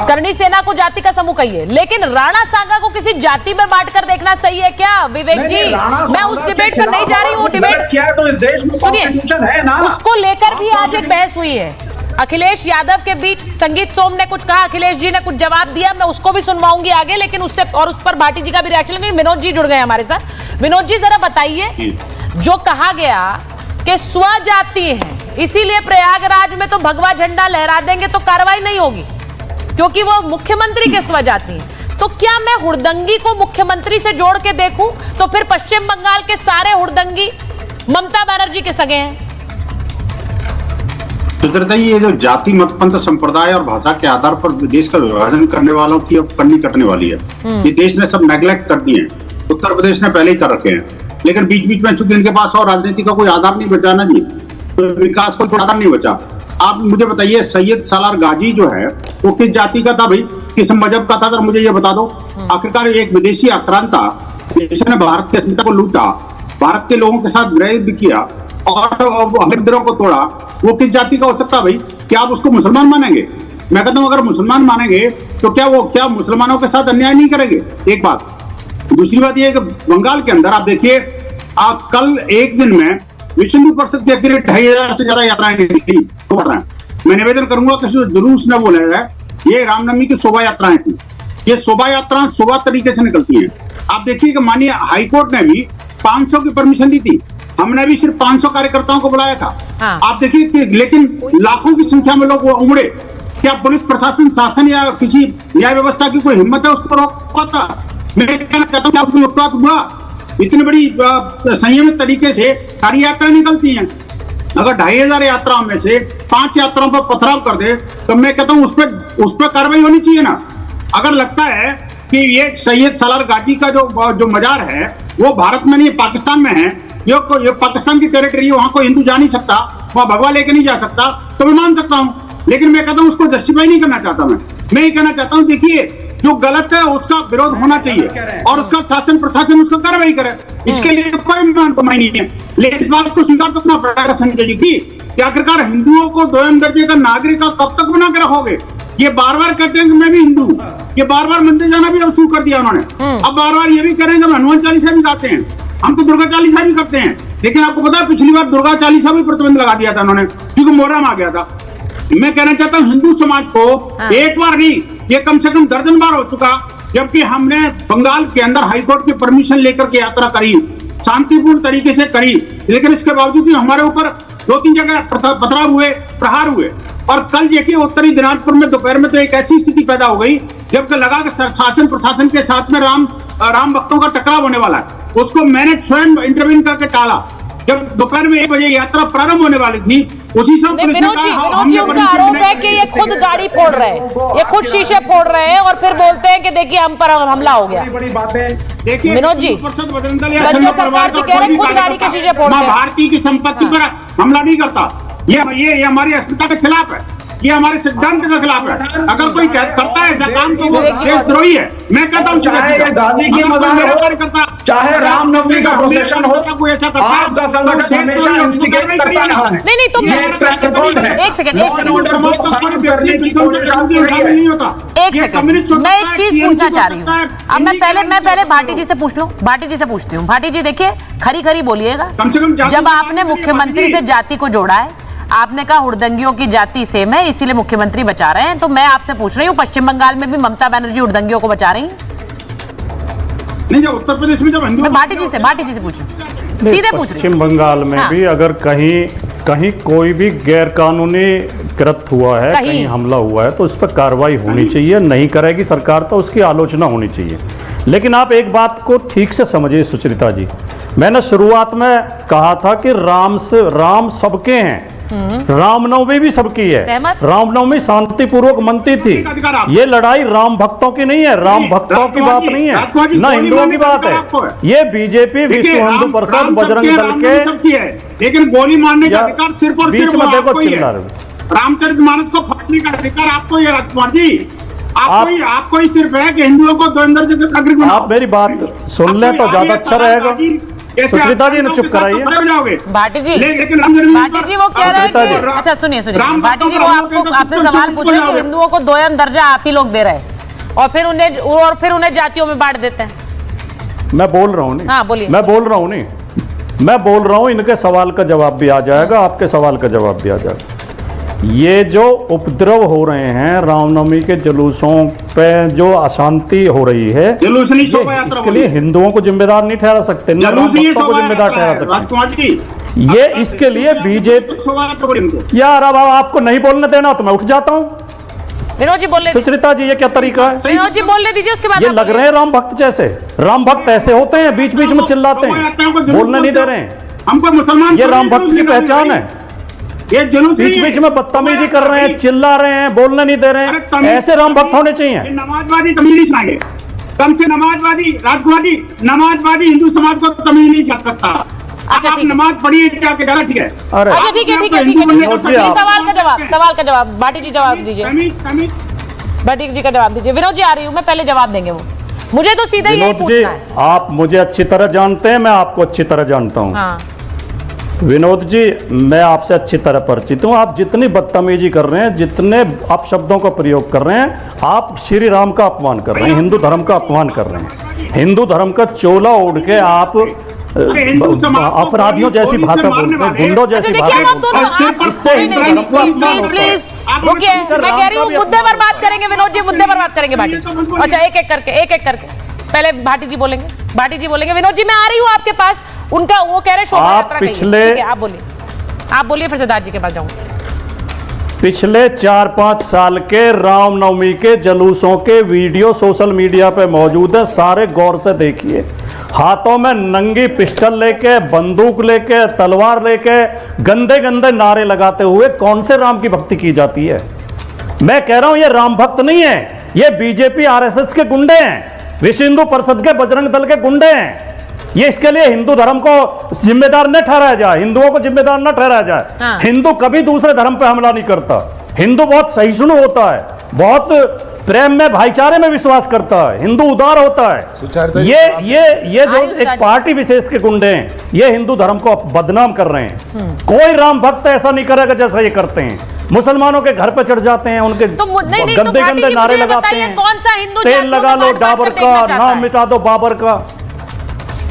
करणी सेना को जाति का समूह कहिए, लेकिन राणा सांगा को किसी जाति में बांट कर देखना सही है क्या? विवेक जी, मैं उस डिबेट पर नहीं जा रही हूँ। डिबेट क्या है तो इस देश में कॉन्स्टिट्यूशन है ना, उसको लेकर भी आज एक बहस हुई है अखिलेश यादव के बीच। संगीत सोम ने कुछ कहा, अखिलेश जी ने कुछ जवाब दिया, मैं उसको भी सुनवाऊंगी आगे, लेकिन उससे और उस पर भाटी जी का भी रिएक्शन लेंगे। विनोद जी जुड़ गए हमारे साथ। विनोद जी जरा बताइए, जो कहा गया कि स्वजाति है इसीलिए प्रयागराज में तो भगवा झंडा लहरा देंगे तो कार्रवाई नहीं होगी क्योंकि वो मुख्यमंत्री के स्वजाति हैं, तो क्या मैं हुड़दंगी को मुख्यमंत्री से जोड़ के देखूं तो फिर पश्चिम बंगाल के सारे हुड़दंगी ममता बनर्जी के सगे हैं? सुचरिता जी, ये जो जाति मतपंथ संप्रदाय और भाषा के आधार पर देश का विभाजन करने वालों की अब कन्नी कटने वाली है। ये देश ने सब नेग्लेक्ट कर दिए हैं। उत्तर प्रदेश ने पहले ही कर रखे हैं, लेकिन बीच बीच में चूंकि इनके पास और राजनीति का कोई आधार नहीं बचा ना जी, तो विकास को कोई आधार नहीं बचा। आप मुझे बताइए, सैयद सालार गाजी जो है वो किस जाति का था भाई, किस मजहब का था? अगर मुझे ये बता दो। आखिरकार एक विदेशी आक्रांता जिसने भारत की अस्मिता को लूटा, भारत के लोगों के साथ गृह युद्ध किया और मंदिरों को तोड़ा, वो किस जाति का हो सकता भाई? क्या आप उसको मुसलमान मानेंगे? मैं कहता हूं अगर मुसलमान मानेंगे तो क्या मुसलमानों के साथ अन्याय नहीं करेंगे? एक बात। दूसरी बात यह है कि बंगाल के अंदर आप देखिए, आप कल एक दिन में विश्व हिंदू परिषद के 2500 से ज्यादा यात्राएं निकली, मैं निवेदन करूंगा कि जुलूस न बोला जाए। ये रामनवमी की शोभा यात्राएं थी, ये शोभा यात्राएं शोभा तरीके से निकलती हैं। आप देखिए कि माननीय हाईकोर्ट ने भी 500 की परमिशन दी थी, हमने भी सिर्फ 500 कार्यकर्ताओं को बुलाया था। हाँ। आप देखिए कि लेकिन लाखों की संख्या में लोग वो उमड़े। क्या पुलिस प्रशासन, शासन या किसी न्याय व्यवस्था की कोई हिम्मत है उसको रोका था? मैं कहना चाहता हूँ कि उत्पात हुआ। इतनी बड़ी संयमित तरीके से सारी यात्रा निकलती हैं। अगर 2500 यात्राओं में से 5 यात्राओं पर पथराव कर दे तो मैं कहता हूँ उस पर कार्रवाई होनी चाहिए ना। अगर लगता है कि ये सैयद सलार गाजी का जो मजार है वो भारत में नहीं पाकिस्तान में है, ये पाकिस्तान की टेरिटरी है, वहां कोई हिंदू जा नहीं सकता, वहां भगवा लेके नहीं जा सकता, तो मैं मान सकता हूं। लेकिन मैं कहता हूं उसको जस्टिफाई नहीं करना चाहता। मैं ये कहना चाहता हूं, देखिए जो गलत है उसका विरोध होना चाहिए और उसका शासन प्रशासन उसका कार्रवाई करे, इसके लिए कोई मान नहीं है। लेकिन इस बात को स्वीकार तो करना पड़ेगा संजय जी की आखिरकार हिंदुओं को दोयम दर्जे का नागरिक कब तक बना के रखोगे? ये बार बार कहते हैं कि मैं भी हिंदू हूँ, ये बार बार मंदिर जाना भी अब शुरू कर दिया उन्होंने। अब बार बार ये भी कह रहे हैं कि हनुमान चालीसा भी गाते हैं, हम तो दुर्गा चालीसा भी करते हैं। लेकिन आपको पता है पिछली बार दुर्गा चालीसा भी प्रतिबंध लगा दिया था उन्होंने, क्योंकि मोहर्रम आ गया था। मैं कहना चाहता हूँ हिंदू समाज को एक बार नहीं, ये कम से कम दर्जन बार हो चुका, जबकि हमने बंगाल के अंदर हाईकोर्ट की परमिशन लेकर के यात्रा करी, शांतिपूर्ण तरीके से करी, लेकिन इसके बावजूद भी हमारे ऊपर 2-3 जगह पथराव हुए, प्रहार हुए। और कल देखिए उत्तरी दिनाजपुर में दोपहर में तो एक ऐसी स्थिति पैदा हो गई जबकि लगा कि शासन प्रशासन के साथ में राम भक्तों का टकराव होने वाला है। उसको मैंने स्वयं इंटरवीन करके टाला। जब दोपहर में 1 बजे यात्रा प्रारंभ होने वाली थी, उसी समय विनोद जी उनका आरोप है कि ये खुद गाड़ी फोड़ रहे हैं, ये खुद शीशे फोड़ रहे हैं और फिर बोलते हैं कि देखिए हम पर हमला हो गया। बड़ी बात है विनोद जी, राज्य सरकार जी कह रहे हैं खुद गाड़ी के शीशे फोड़ रहे हैं। भारतीय की संपत्ति पर हमला नहीं करता, ये हमारी अस्मिता के खिलाफ है, ये हमारे सिद्धांत के खिलाफ है। अगर कोई करता है ऐसा काम तो वो देशद्रोही है। मैं कहता हूँ चाहे गाजी की मजार हो, चाहे रामनवमी का प्रोसेशन हो, आपका संगठन हमेशा इंस्टिगेट करता रहा है। नहीं तुम एक सेकंड मैं एक चीज पूछना चाह रही हूँ। अब मैं पहले भाटी जी से पूछ लूं, भाटी जी से पूछती हूँ। भाटी जी देखिए खरी बोलिएगा, जब आपने मुख्यमंत्री से जाति को जोड़ा है, आपने कहा हुड़दंगियों की जाति सेम है इसीलिए मुख्यमंत्री बचा रहे हैं, तो मैं आपसे पूछ रही हूँ पश्चिम बंगाल में भी ममता बनर्जी हुड़दंगियों को बचा रही है? नहीं, जब उत्तर प्रदेश में जब हिंदू, मैं भाटी जी से पूछ रही हूँ, सीधे पूछ रही हूँ। पश्चिम बंगाल में भी अगर कहीं कोई भी गैर कानूनी कृत्य हुआ है, कहीं हमला हुआ है, तो उस पर कार्रवाई होनी चाहिए। नहीं करेगी सरकार तो उसकी आलोचना होनी चाहिए। लेकिन आप एक बात को ठीक से समझिए सुचरिता जी, मैंने शुरुआत में कहा था कि राम सबके हैं, रामनवमी भी सबकी है। रामनवमी शांतिपूर्वक मनती थी। ये लड़ाई राम भक्तों की नहीं है, राम भक्तों की बात नहीं है, ना हिंदुओं की बात है। ये बीजेपी, विश्व हिंदू परिषद, बजरंग दल के, लेकिन गोली मारने का अधिकार सिर्फ और सिर्फ देखो चिल्ला रहे, रामचरितमानस को फाड़ने का अधिकार आपको है राजकुमार जी। आपको ही सिर्फ है कि हिंदुओं को दो अंदर जगह नागरिक बनाओ। आप मेरी बात सुन ले तो ज्यादा अच्छा रहेगा। सुचरिता जी ने चुप कराइए। भाटी जी वो कह रहे हैं कि अच्छा सुनिए भाटी जी वो आपसे सवाल पूछ रहे हैं कि हिंदुओं को दोयम दर्जा आप ही लोग दे रहे हैं और फिर उन्हें जातियों में बांट देते हैं। मैं बोल रहा हूँ नहीं, हाँ बोलिए। मैं बोल रहा हूँ इनके सवाल का जवाब भी आ जाएगा, आपके सवाल का जवाब भी आ जाएगा। ये जो उपद्रव हो रहे हैं रामनवमी के जुलूसों पे, जो अशांति हो रही है, इसके लिए हिंदुओं को जिम्मेदार नहीं ठहरा सकते, न राम भक्तों को जिम्मेदार ठहरा सकते। ये इसके लिए बीजेपी यार अब आपको नहीं बोलने देना तो मैं उठ जाता हूँ। विनोद जी बोल, सुचरिता जी ये क्या तरीका है? विनोद जी बोलने दीजिए, उसके बाद ये लग रहे हैं राम भक्त जैसे। राम भक्त ऐसे होते हैं, बीच बीच में चिल्लाते हैं, बोलने नहीं दे रहे हैं। हमको मुसलमान, ये राम भक्त की पहचान है। ये बीच बीच में बदतमीजी कर रहे हैं, चिल्ला रहे हैं, बोलने नहीं दे रहे हैं। ऐसे राम भक्त होने चाहिए। नमाजवादी तमीज नहीं चाहिए, कम से नमाजवादी राजकुमारी नमाजवादी हिंदू समाज को तमीज नहीं कर सकता। अच्छा आप नमाज पढ़िए जाके, गलत ठीक है। अच्छा ठीक है सवाल का जवाब भाटी जी जवाब दीजिए। भाटी जी का जवाब दीजिए। विनोद जी आ रही हूँ मैं, पहले जवाब देंगे वो, मुझे तो सीधा यही पूछना है। आप मुझे अच्छी तरह जानते हैं, मैं आपको अच्छी तरह जानता हूँ। विनोद जी मैं आपसे अच्छी तरह परिचित हूँ। आप जितनी बदतमीजी कर रहे हैं, जितने आप शब्दों का प्रयोग कर रहे हैं, आप श्री राम का अपमान कर रहे हैं, हिंदू धर्म का अपमान कर रहे हैं। हिंदू धर्म का चोला ओढ़ के आप अपराधियों जैसी भाषा बोलते हैं, गुंडों जैसी भाषा बोलते हैं। रुकिए, मैं कह रही हूँ मुद्दे पर बात करेंगे विनोद जी, मुद्दे पर बात करेंगे भाटी। अच्छा, एक एक करके पहले भाटी जी बोलेंगे, विनोद जी मैं आ रही हूँ आपके पास। उनका वो कह रहे शोभा यात्रा पिछले आप बोलिए फिर सिद्धार्थ जी के पास जाऊंगा। पिछले 4-5 साल के रामनवमी के जुलूसों के वीडियो सोशल मीडिया पे मौजूद है, सारे गौर से देखिए। हाथों में नंगी पिस्टल लेके, बंदूक लेके, तलवार लेके, गंदे गंदे नारे लगाते हुए कौन से राम की भक्ति की जाती है? मैं कह रहा हूं ये राम भक्त नहीं है, ये बीजेपी आरएसएस के गुंडे हैं, विश्व हिंदू परिषद के बजरंग दल के गुंडे हैं। ये इसके लिए हिंदु धर्म को जिम्मेदार न ठहराया जाए, हिंदुओं को जिम्मेदार न ठहराया जाए। हाँ। हिंदू कभी दूसरे धर्म पे हमला नहीं करता। हिंदू बहुत सहिष्णु होता है, बहुत प्रेम में, भाईचारे में विश्वास करता है, हिंदू उदार होता है। ये जो एक पार्टी विशेष के गुंडे हैं, ये हिंदू धर्म को बदनाम कर रहे हैं। कोई राम भक्त ऐसा नहीं करेगा जैसा ये करते हैं। मुसलमानों के घर पे चढ़ जाते हैं, उनके गंदे गंदे नारे लगाते हैं, कौन सा हिंदू तेल लगा लो डाबर का, नाम मिटा दो बाबर का।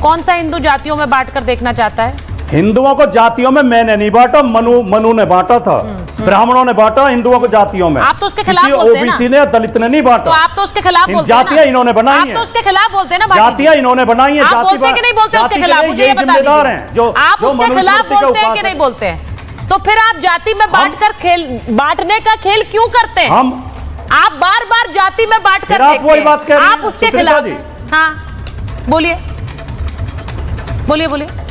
कौन सा हिंदू जातियों में बांटकर देखना चाहता है? हिंदुओं को जातियों में मैंने नहीं बांटा, मनु ने बांटा था। ब्राह्मणों ने बांटा हिंदुओं को जातियों में। आप तो उसके खिलाफ बोलते हैं ना। ओबीसी ने, दलित ने नहीं बांटा। तो आप तो उसके खिलाफ बोलते हैं ना। जातियां इन्होंने बनाई हैं। आप तो उसके खिलाफ बोलते हैं ना। जातियां इन्होंने बनाई हैं। आप बोलते हैं कि नहीं बोलते उसके खिलाफ? मुझे ये बता दीजिए, आप उसके खिलाफ बोलते हैं कि नहीं बोलते हैं? तो फिर आप जाति में बांटने का खेल क्यों करते हैं? आप बार बार जाति में बांट कर देखते हैं, आप उसके खिलाफ। हाँ बोलिए।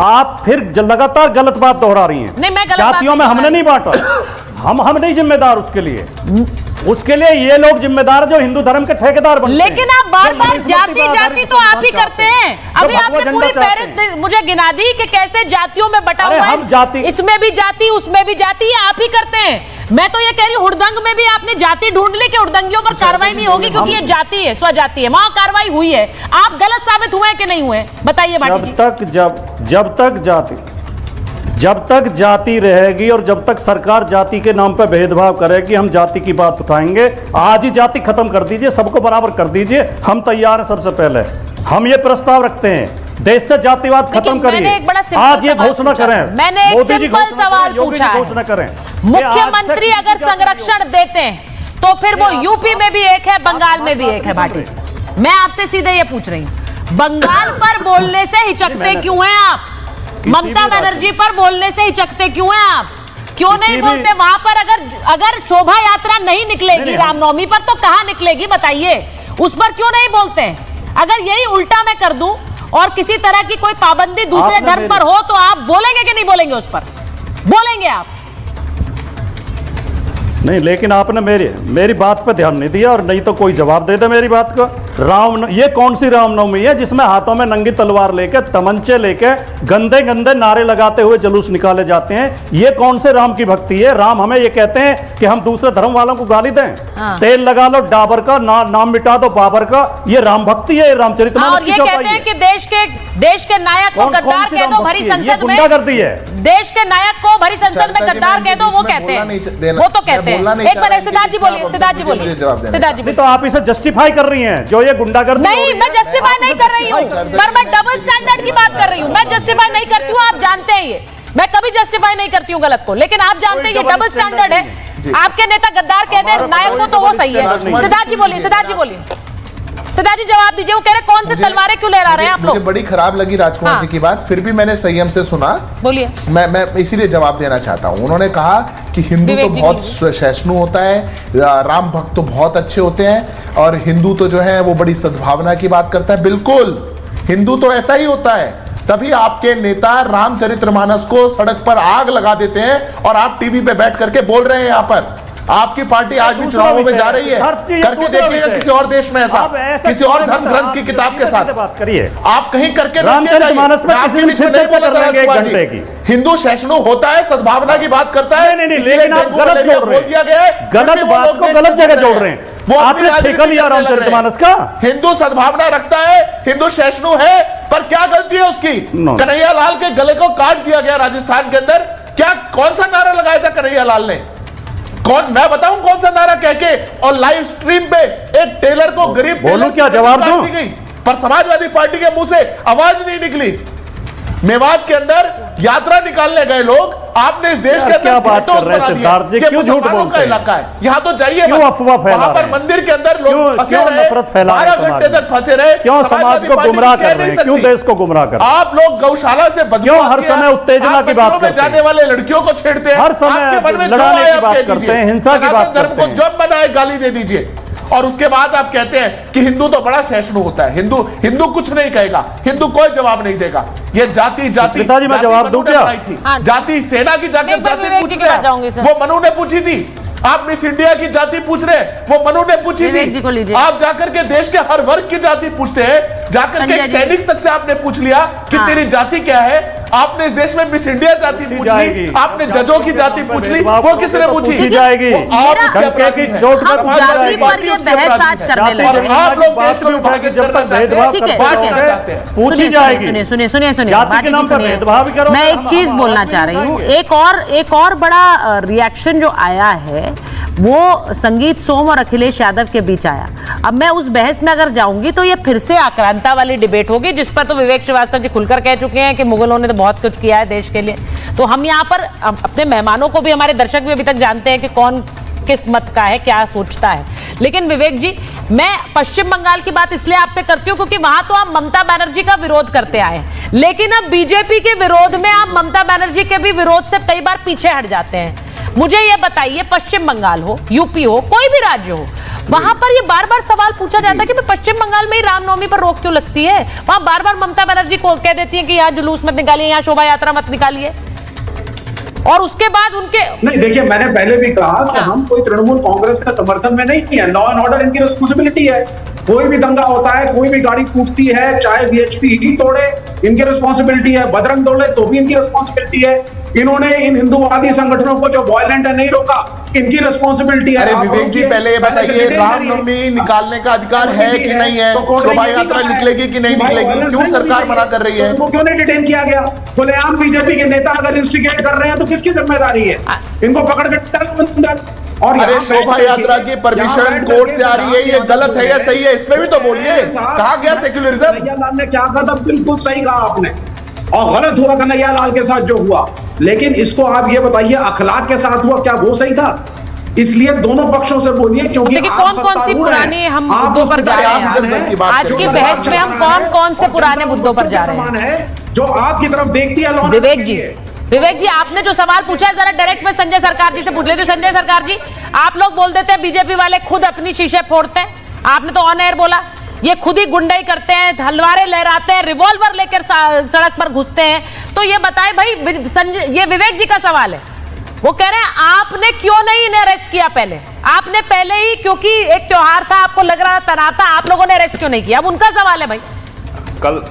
आप फिर लगातार गलत बात दोहरा रही हैं। नहीं, मैं गलत जातियों में हमने नहीं बांटा। हम नहीं जिम्मेदार उसके लिए। ये लोग जिम्मेदार जो हिंदू धर्म के ठेकेदार बनते हैं। लेकिन आप बार बार जाति तो आप ही करते हैं। अभी आपने पूरी फहरिस्त मुझे गिना दी कि कैसे जातियों में बटा हुआ है, इसमें भी जाति उसमें भी जाति, ये आप ही करते हैं। मैं तो ये कह रही हूँ हुड़दंग में भी आपने जाति ढूंढ ली कि हुड़दंगियों पर कार्रवाई नहीं होगी क्योंकि ये जाति है, स्वजाति है, वहां कार्रवाई हुई है। आप गलत साबित हुए कि नहीं हुए? बताइए भाटी जी। जब तक जाति रहेगी और जब तक सरकार जाति के नाम पर भेदभाव करेगी, हम जाति की बात उठाएंगे। आज ही जाति खत्म कर दीजिए, सबको बराबर कर दीजिए, हम तैयार हैं। सबसे पहले हम ये प्रस्ताव रखते हैं, देश से जातिवाद खत्म करिए। आज ये घोषणा करें, मैंने एक सिंपल सवाल पूछा है, घोषणा करें, मुख्यमंत्री अगर संरक्षण देते हैं तो फिर वो यूपी में भी एक है, बंगाल में भी एक है। भाटी, मैं आपसे सीधे ये पूछ रही हूँ, बंगाल पर बोलने से हिचकते क्यों हैं आप? ममता बनर्जी पर बोलने से हिचकते क्यों हैं आप? क्यों नहीं बोलते? वहां पर अगर शोभा यात्रा नहीं निकलेगी रामनवमी पर तो कहां निकलेगी बताइए? उस पर क्यों नहीं बोलते? अगर यही उल्टा मैं कर दूं और किसी तरह की कोई पाबंदी दूसरे धर्म पर हो तो आप बोलेंगे कि नहीं बोलेंगे? उस पर बोलेंगे आप? नहीं, लेकिन आपने मेरी बात पर ध्यान नहीं दिया, और नहीं तो कोई जवाब दे दे मेरी बात को। ये कौन सी रामनवमी है जिसमें हाथों में नंगी तलवार लेके, तमंचे लेके, गंदे गंदे नारे लगाते हुए जुलूस निकाले जाते हैं? ये कौन से राम की भक्ति है? राम हमें ये कहते हैं कि हम दूसरे धर्म वालों को गाली दें? तेल लगा लो डाबर का, नाम मिटा दो बाबर का, ये राम भक्ति है? रामचरितमानस और ये कहते हैं कि देश के नायक को गद्दार कह दो भरी संसद में, गुंडागर्दी है। देश के नायक को भरी संसद में गद्दार कह दो, वो कहते हैं, वो तो कहते हैं। एक बार सिद्धार्थ जी बोलिए। तो आप इसे जस्टिफाई कर रही हैं जो ये गुंडागर्दी? नहीं, मैं जस्टिफाई नहीं कर रही हूँ, पर मैं डबल स्टैंडर्ड की बात कर रही हूँ। मैं जस्टिफाई नहीं करती हूँ, आप जानते हैं ये। मैं कभी जस्टिफाई नहीं करती हूँ गलत को, लेकिन आप जानते हैं ये डबल स्टैंडर्ड है। आपके नेता गद्दार कहते हैं नायक को, तो वो सही है। सिद्धार्थ जी बोलिए। सिद्धार्थ जी जवाब दीजिए। वो कह रहे कौन से तलवारें क्यों लहरा रहे हैं आप लोग? मुझे बड़ी खराब लगी राजकुमार जी की बात, फिर भी मैंने संयम से सुना। बोलिए। मैं इसीलिए जवाब देना चाहता हूं। उन्होंने कहा कि हिंदू तो बहुत सहिष्णु होता है, राम भक्त तो बहुत अच्छे होते हैं, और हिंदू तो जो है वो बड़ी सद्भावना की बात करता है। बिल्कुल, हिंदू तो ऐसा ही होता है। तभी आपके नेता रामचरितमानस को सड़क पर आग लगा देते हैं और आप टीवी पे बैठ करके बोल रहे हैं। यहाँ पर आपकी पार्टी आज भी चुनावों में जा रही है, करके देखिएगा किसी और देश में ऐसा, किसी और धर्म ग्रंथ की किताब के साथ आप कहीं करके देखिएगा। आपके बीच में नहीं बोला था राजकुमार जी, हिंदू सहिष्णु होता है, सद्भावना की बात करता है, इसलिए डेंगू मलेरिया बोल दिया गया है। गलत बात को गलत जगह जोड़ रहे हैं। वो आपने ठेका लिया रामचरितमानस का। हिंदू सद्भावना रखता है, हिंदू सहिष्णु है, पर क्या गलती है उसकी? कन्हैया लाल के गले को काट दिया गया राजस्थान के अंदर। क्या कौन सा नारा लगाया था कन्हैया लाल ने? मैं बताऊं कौन सा नारा कह के? और लाइव स्ट्रीम पे एक टेलर को गरीब बोलूं क्या जवाब दूं? दी गई, पर समाजवादी पार्टी के मुंह से आवाज नहीं निकली। मेवात के अंदर यात्रा निकालने गए लोग, आपने इस देश के अंदर गेटोस बना दिए। ये मुसलमानों का इलाका है, यहाँ तो जाइए वहां पर मंदिर के अंदर लोग फंसे रहे, 12 घंटे तक फंसे रहे, क्यों समाज को गुमराह कर रहे हैं, क्यों देश को गुमराह कर रहे हैं? आप लोग गौशाला से बदबू हर समय उत्तेजना की बात करते हैं, जाने वाले लड़कियों को छेड़ते हैं, हर समय आपके मन में जो लड़ाने आए की आप बात कह करते दीजिए, हैं, हिंसा की बात धर्म को जब बनाए गाली दे दीजिए, और उसके बाद आप कहते हैं कि हिंदू तो बड़ा सहिष्णु होता है, हिंदू कुछ नहीं कहेगा, हिंदू कोई जवाब नहीं देगा। ये जाति पिताजी मैं जवाब दूं क्या? जाति सेना की जाकर जाति पूछ रहे हैं, वो मनु ने पूछी थी। आप मिस इंडिया की जाति पूछ रहे हैं, वो मनु ने पूछी थी। आप जाकर के देश के हर वर्ग की जाति पूछते हैं, जाकर के एक सैनिक तक से आपने पूछ लिया कि तेरी जाति क्या है। आपने इस देश में मिस इंडिया जाति पूछ ली, आपने जजों की जाति पूछ ली, वो किसने पूछी? आप उसके अपराधी हैं, समाजवादी पार्टी उसके अपराधी है, और आप लोग देश को विभाजित करना चाहते हैं, बांटना चाहते हैं। पूछी जाएगी। सुनिए, मैं एक चीज बोलना चाह रही हूँ। एक और बड़ा रिएक्शन जो आया है वो संगीत सोम और अखिलेश यादव के बीच आया। अब मैं उस बहस में अगर जाऊंगी तो ये फिर से आक्रांता वाली डिबेट होगी, जिस पर तो विवेक श्रीवास्तव जी खुलकर कह चुके हैं कि मुगलों ने तो बहुत कुछ किया है देश के लिए। तो हम यहाँ पर अपने मेहमानों को भी, हमारे दर्शक भी अभी तक जानते हैं कि कौन किस मत का है, क्या सोचता है। लेकिन विवेक जी, मैं पश्चिम बंगाल की बात इसलिए आपसे करती हूँ क्योंकि वहां तो आप ममता बनर्जी का विरोध करते आए हैं, लेकिन अब बीजेपी के विरोध में आप ममता बनर्जी के भी विरोध से कई बार पीछे हट जाते हैं। मुझे ये बताइए, पश्चिम बंगाल हो, यूपी हो, कोई भी राज्य हो, वहां पर ये बार बार सवाल पूछा जाता है कि पश्चिम बंगाल में ही रामनवमी पर रोक क्यों लगती है? वहां बार बार ममता बनर्जी को कह देती है कि यहाँ जुलूस मत निकालिए, यहाँ शोभा यात्रा मत निकालिए, और उसके बाद उनके नहीं। देखिए, मैंने पहले भी कहा कि हम कोई तृणमूल कांग्रेस का समर्थन में नहीं है। लॉ एंड ऑर्डर इनकी रिस्पॉन्सिबिलिटी है। कोई भी दंगा होता है, कोई भी गाड़ी फूटती है, चाहे वीएचपी ही तोड़े, इनकी रिस्पॉन्सिबिलिटी है। बजरंग तोड़े तो भी इनकी रिस्पॉन्सिबिलिटी है। इन्होंने इन हिंदूवादी संगठनों को जो वायलेंट है नहीं रोका, इनकी रिस्पॉन्सिबिलिटी है। अरे विवेक जी, पहले ये बताइए, रामनवमी निकालने का अधिकार है कि नहीं है? शोभा यात्रा निकलेगी कि नहीं निकलेगी? क्यों सरकार मना कर रही है? इनको क्यों नहीं डिटेन किया गया? खुलेआम बीजेपी के नेता अगर इंस्टिगेट कर रहे हैं तो किसकी जिम्मेदारी है? इनको पकड़ के और अरे शोभा यात्रा की परमिशन कोर्ट से आ रही है, ये गलत है या सही है? इसमें भी तो बोलिए, कहा गया सेक्युलरिज्म? कन्हैया लाल ने क्या कहा था? बिल्कुल सही कहा आपने, और गलत हुआ कन्हैया लाल के साथ जो हुआ। लेकिन इसको आप ये बताइए, अखलाक के साथ हुआ, क्या वो सही था? इसलिए दोनों पक्षों से बोलिए, क्योंकि कौन सी पुराने हम मुद्दों पर जा रहे हैं आज की बहस में, हम कौन से पुराने मुद्दों पर जा रहे हैं जो आपकी तरफ देखती है। विवेक जी, आपने जो सवाल पूछा है जरा डायरेक्ट में संजय सरकार जी से पूछ लेते। संजय सरकार जी, आप लोग बोल देते हैं बीजेपी वाले खुद अपनी शीशे फोड़ते हैं, आपने तो ऑन एयर बोला ये खुद ही गुंडाई करते हैं, हलवारे लहराते हैं, रिवॉल्वर लेकर सड़क पर घुसते हैं। तो ये बताएं भाई, संजय, ये विवेक जी का सवाल है, वो कह रहे हैं आपने क्यों नहीं इन्हें अरेस्ट किया? पहले आपने पहले ही, क्योंकि एक त्योहार था, आपको लग रहा था, तनाव था, आप लोगों ने अरेस्ट क्यों नहीं किया? अब उनका सवाल है भाई। कल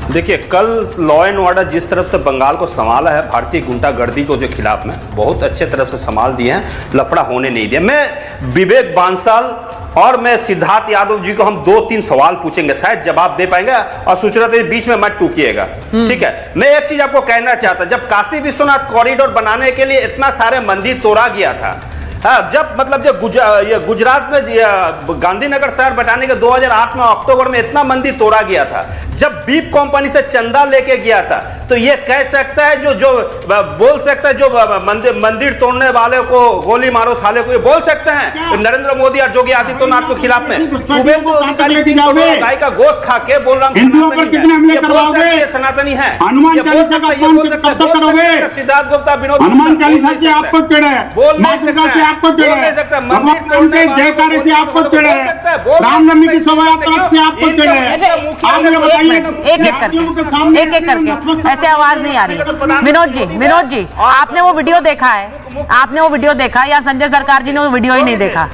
देखिए, कल लॉ एंड ऑर्डर जिस तरफ से बंगाल को संभाला है, भारतीय गुंडागर्दी को जो खिलाफ में बहुत अच्छे तरफ से संभाल दिए हैं, लफड़ा होने नहीं दिया। मैं विवेक बांसल और मैं सिद्धार्थ यादव जी को हम 2-3 सवाल पूछेंगे, शायद जवाब दे पाएंगे, और सूचना तो बीच में मत टूकिएगा, ठीक है? मैं एक चीज आपको कहना चाहता, जब काशी विश्वनाथ कॉरिडोर बनाने के लिए इतना सारे मंदिर तोड़ा गया था, जब मतलब जब गुजरात में गांधीनगर शहर बनाने के 2008 में अक्टूबर में इतना मंदिर तोड़ा गया था, जब बीप कंपनी से चंदा लेके गया था, तो ये कह सकता है जो बोल सकता है जो मंदिर तोड़ने वाले को गोली मारो साले को, ये बोल सकते हैं नरेंद्र मोदी और योगी आदित्यनाथ के खिलाफ में? शुभेंदु अधिकारी गाय का गोश्त खा के बोल रहा हूँ सनातनी है, सिद्धार्थ गुप्ता, विनोद हनुमान चालीसा से आपको टेढ़ा है, बोल नहीं सकता, आपको टेढ़ा है, भगवान के जयकारे से आपको टेढ़ा है, रामनवमी की शोभा यात्रा से आपको टेढ़ा है। आप ये बताइए, एक एक करके ऐसे आवाज नहीं आ रही। विनोद जी, आपने वो वीडियो देखा है? आपने वो वीडियो देखा या संजय सरकार जी ने वो वीडियो ही नहीं देखा?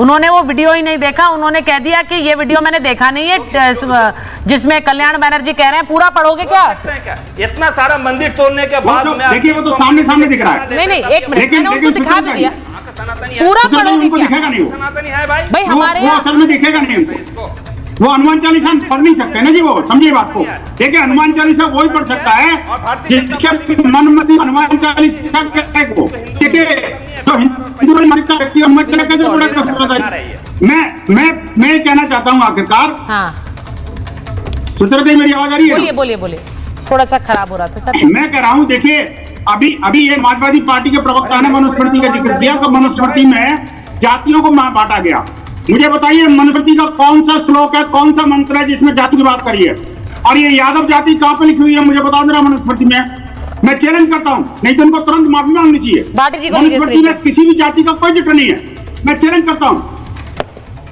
उन्होंने वो वीडियो ही नहीं देखा, उन्होंने कह दिया कि ये वीडियो मैंने देखा नहीं है, जिसमें कल्याण बनर्जी कह रहे हैं। पूरा पढ़ोगे क्या? इतना सारा मंदिर तोड़ने के बाद देखिए, वो तो सामने दिख रहा है। नहीं, एक मिनट, मैंने उनको दिखा भी दिया। पूरा पढ़ोगे क्या? दिखेगा नहीं भाई, हमारे वो असल में दिखेगा नहीं उनको। वो हनुमान चालीसा पढ़ नहीं सकते ना जी, वो समझिए बात को। देखिए, हनुमान चालीसा वही पढ़ सकता है जिसके मन में से हनुमान चालीसा को, देखिए, तो हिंदू व्यक्ति मैं कहना चाहता हूँ आखिरकार, सुचरता जी मेरी आवाज आ रही है? बोलिए बोलिए बोलिए, थोड़ा सा खराब हो रहा था सर। मैं कह रहा हूं, देखिए अभी ये समाजवादी पार्टी के प्रवक्ता ने मनुस्मृति का जिक्र किया, तो मनुस्मृति में जातियों को बांटा गया। मुझे बताइए मनुस्मृति का कौन सा श्लोक है, कौन सा मंत्र है जिसमें जाति की बात करी है? और ये यादव जाति कहां पर लिखी हुई है, मुझे बता देना मनुस्मृति में। मैं चैलेंज करता हूं, नहीं तो उनको तुरंत माफी मांगनी चाहिए। मनुस्मृति में किसी भी जाति का कोई जिक्र नहीं है। मैं चैलेंज करता हूं,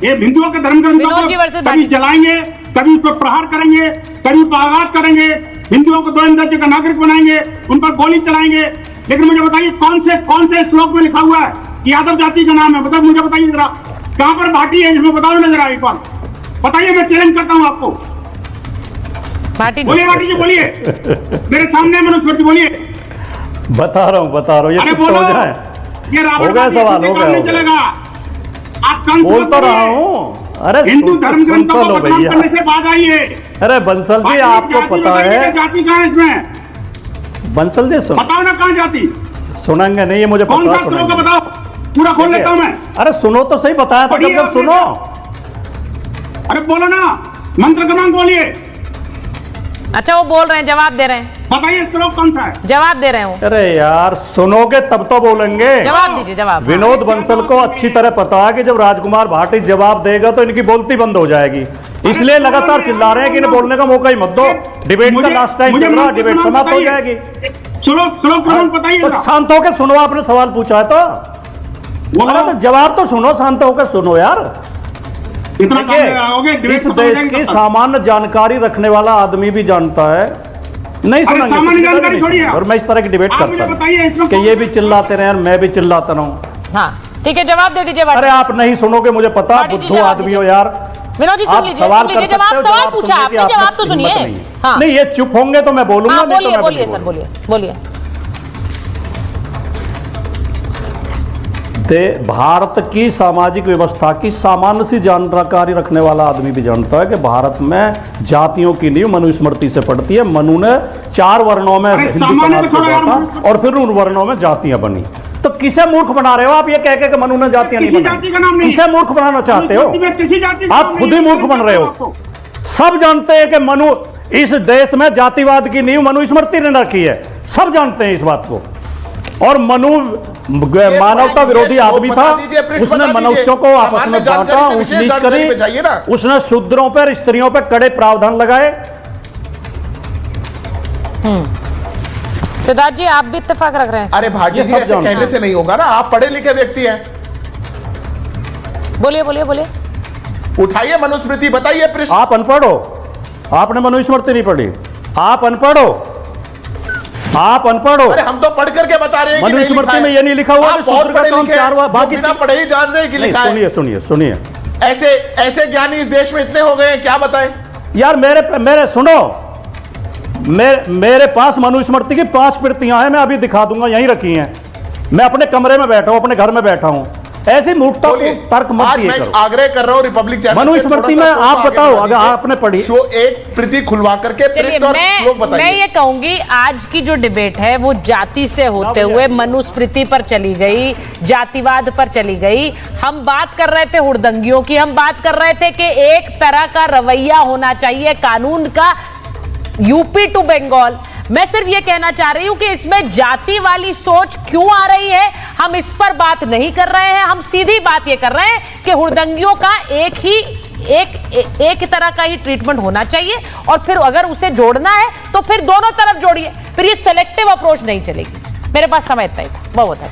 ये हिंदुओं के धर्म ग्रंथों को कभी जलाएंगे, कभी उस पर प्रहार करेंगे, कभी उस पर आघात करेंगे, हिंदुओं को 2 दर्जे का नागरिक बनाएंगे, उन पर गोली चलाएंगे। लेकिन मुझे बताइए कौन से श्लोक में लिखा हुआ है कि यादव जाति का नाम है? मतलब मुझे बताइए जरा, कहां पर भाटी है इसमें बताओ ना जरा एक बार, बताइए। मैं चैलेंज करता हूं आपको, बोलिए भाटी जी, बोलिए, मेरे सामने मनुस्मृति बोलिए। बता रहा हूँ ये बोलो, ये हो गया सवाल, हो गया चलेगा। आप बोल तो रहा हूँ। अरे हिंदू धर्म ग्रंथों को बदनाम करने से बात आई है। अरे बंसल जी, आपको पता है जाति कहाँ है इसमें? बंसल जी बताओ ना कहाँ जाति? सुनेंगे नहीं, ये मुझे पता है। कौन सा बताओ, पूरा खोल लेता हूँ मैं। अरे सुनो तो सही, बताया था जब सुनो। अरे बोलो ना, मंत्र क्रमांक बोलिए। अच्छा वो बोल रहे हैं, जवाब दे रहे हैं। बताइए श्लोक कौन सा है? जवाब दे रहे हो। अरे यार सुनोगे तब तो बोलेंगे। जवाब दीजिए, जवाब। विनोद बंसल को अच्छी तरह पता है कि जब राजकुमार भाटी जवाब देगा तो इनकी बोलती बंद हो जाएगी, इसलिए लगातार चिल्ला रहे हैं कि इन्हें बोलने का मौका ही मत दो। डिबेट का लास्ट टाइम चल रहा, डिबेट समाप्त हो जाएगी। श्लोक बताइए। शांत होकर सुनो, आपने सवाल पूछा है तो जवाब तो सुनो, शांत होकर सुनो यार। देखिए इस देश की सामान्य जानकारी रखने वाला आदमी भी जानता है, नहीं सुनेंगे और मैं इस तरह की डिबेट करता हूँ कि ये भी चिल्लाते रहे और मैं भी चिल्लाता रहूं। हाँ ठीक है, जवाब दे दीजिए। अरे आप नहीं सुनोगे, मुझे पता, बुद्धू आदमी हो यार। विनोद जी सुन लीजिए, सवाल पूछा आपने, जवाब तो सुनिए। नहीं ये चुप होंगे तो मैं बोलूंगा। बोलिए सर, बोलिए। भारत की सामाजिक व्यवस्था की सामान्य सी जानकारी रखने वाला आदमी भी जानता है कि भारत में जातियों की नींव मनुस्मृति से पड़ती है। मनु ने 4 वर्णों में हिंदू समाज को बांटा और फिर उन वर्णों में जातियां बनी। तो किसे मूर्ख बना रहे हो आप ये कह के कि मनु ने जातियां नहीं बनाई? किसे मूर्ख बनाना चाहते हो? आप खुद ही मूर्ख बन रहे हो। सब जानते हैं कि मनु, इस देश में जातिवाद की नींव मनुस्मृति ने रखी है, सब जानते हैं इस बात को। और मनु मानवता विरोधी आदमी था, उसने मनुष्यों को आपस में बांटा, ऊंच नीच करी, उसने शूद्रों पर, स्त्रियों पर कड़े प्रावधान लगाए। सिद्धार्थ जी आप भी इत्तेफाक रख रहे हैं? अरे भाटी जी ऐसे कहने से नहीं होगा ना, आप पढ़े लिखे व्यक्ति हैं। बोलिए। उठाइए मनुस्मृति, बताइए पृष्ठ। आप अनपढ़ हो, आपने मनुस्मृति नहीं पढ़ी। आप अनपढ़ हो। अरे हम तो पढ़ करके बता रहे हैं कि नहीं लिखा है। में ये नहीं लिखा हुआ। आप बहुत पढ़े लिखे हैं, बाकी बिना पढ़े ही जान रहे हैं कि लिखा है। सुनिए। ऐसे ज्ञानी इस देश में इतने हो गए हैं, क्या बताएं यार। मेरे सुनो, मेरे पास मनुस्मृति की 5 प्रतियां हैं, मैं अभी दिखा दूंगा, यहीं रखी हैं। मैं अपने कमरे में बैठा हूं, अपने घर में बैठा हूं। ऐसी मूर्खता को तर्क मत दिया करो। आग्रह कर रहा हूं रिपब्लिक चैनल से, मनुस्मृति में आप बताओ, अगर आपने पढ़ी एक प्रति खुलवा करके पृष्ठ और श्लोक बताइए। मैं ये कहूंगी आज की जो डिबेट है वो जाति से होते हुए मनुस्मृति पर चली गई, जातिवाद पर चली गई। हम बात कर रहे थे हुड़दंगियों की, हम बात कर रहे थे कि एक तरह का रवैया होना चाहिए कानून का यूपी टू बंगाल। मैं सिर्फ ये कहना चाह रही हूं कि इसमें जाति वाली सोच क्यों आ रही है, हम इस पर बात नहीं कर रहे हैं। हम सीधी बात ये कर रहे हैं कि हुड़दंगियों का एक तरह का ही ट्रीटमेंट होना चाहिए, और फिर अगर उसे जोड़ना है तो फिर दोनों तरफ जोड़िए, फिर ये सेलेक्टिव अप्रोच नहीं चलेगी। मेरे पास समय इतना ही था, बहुत है।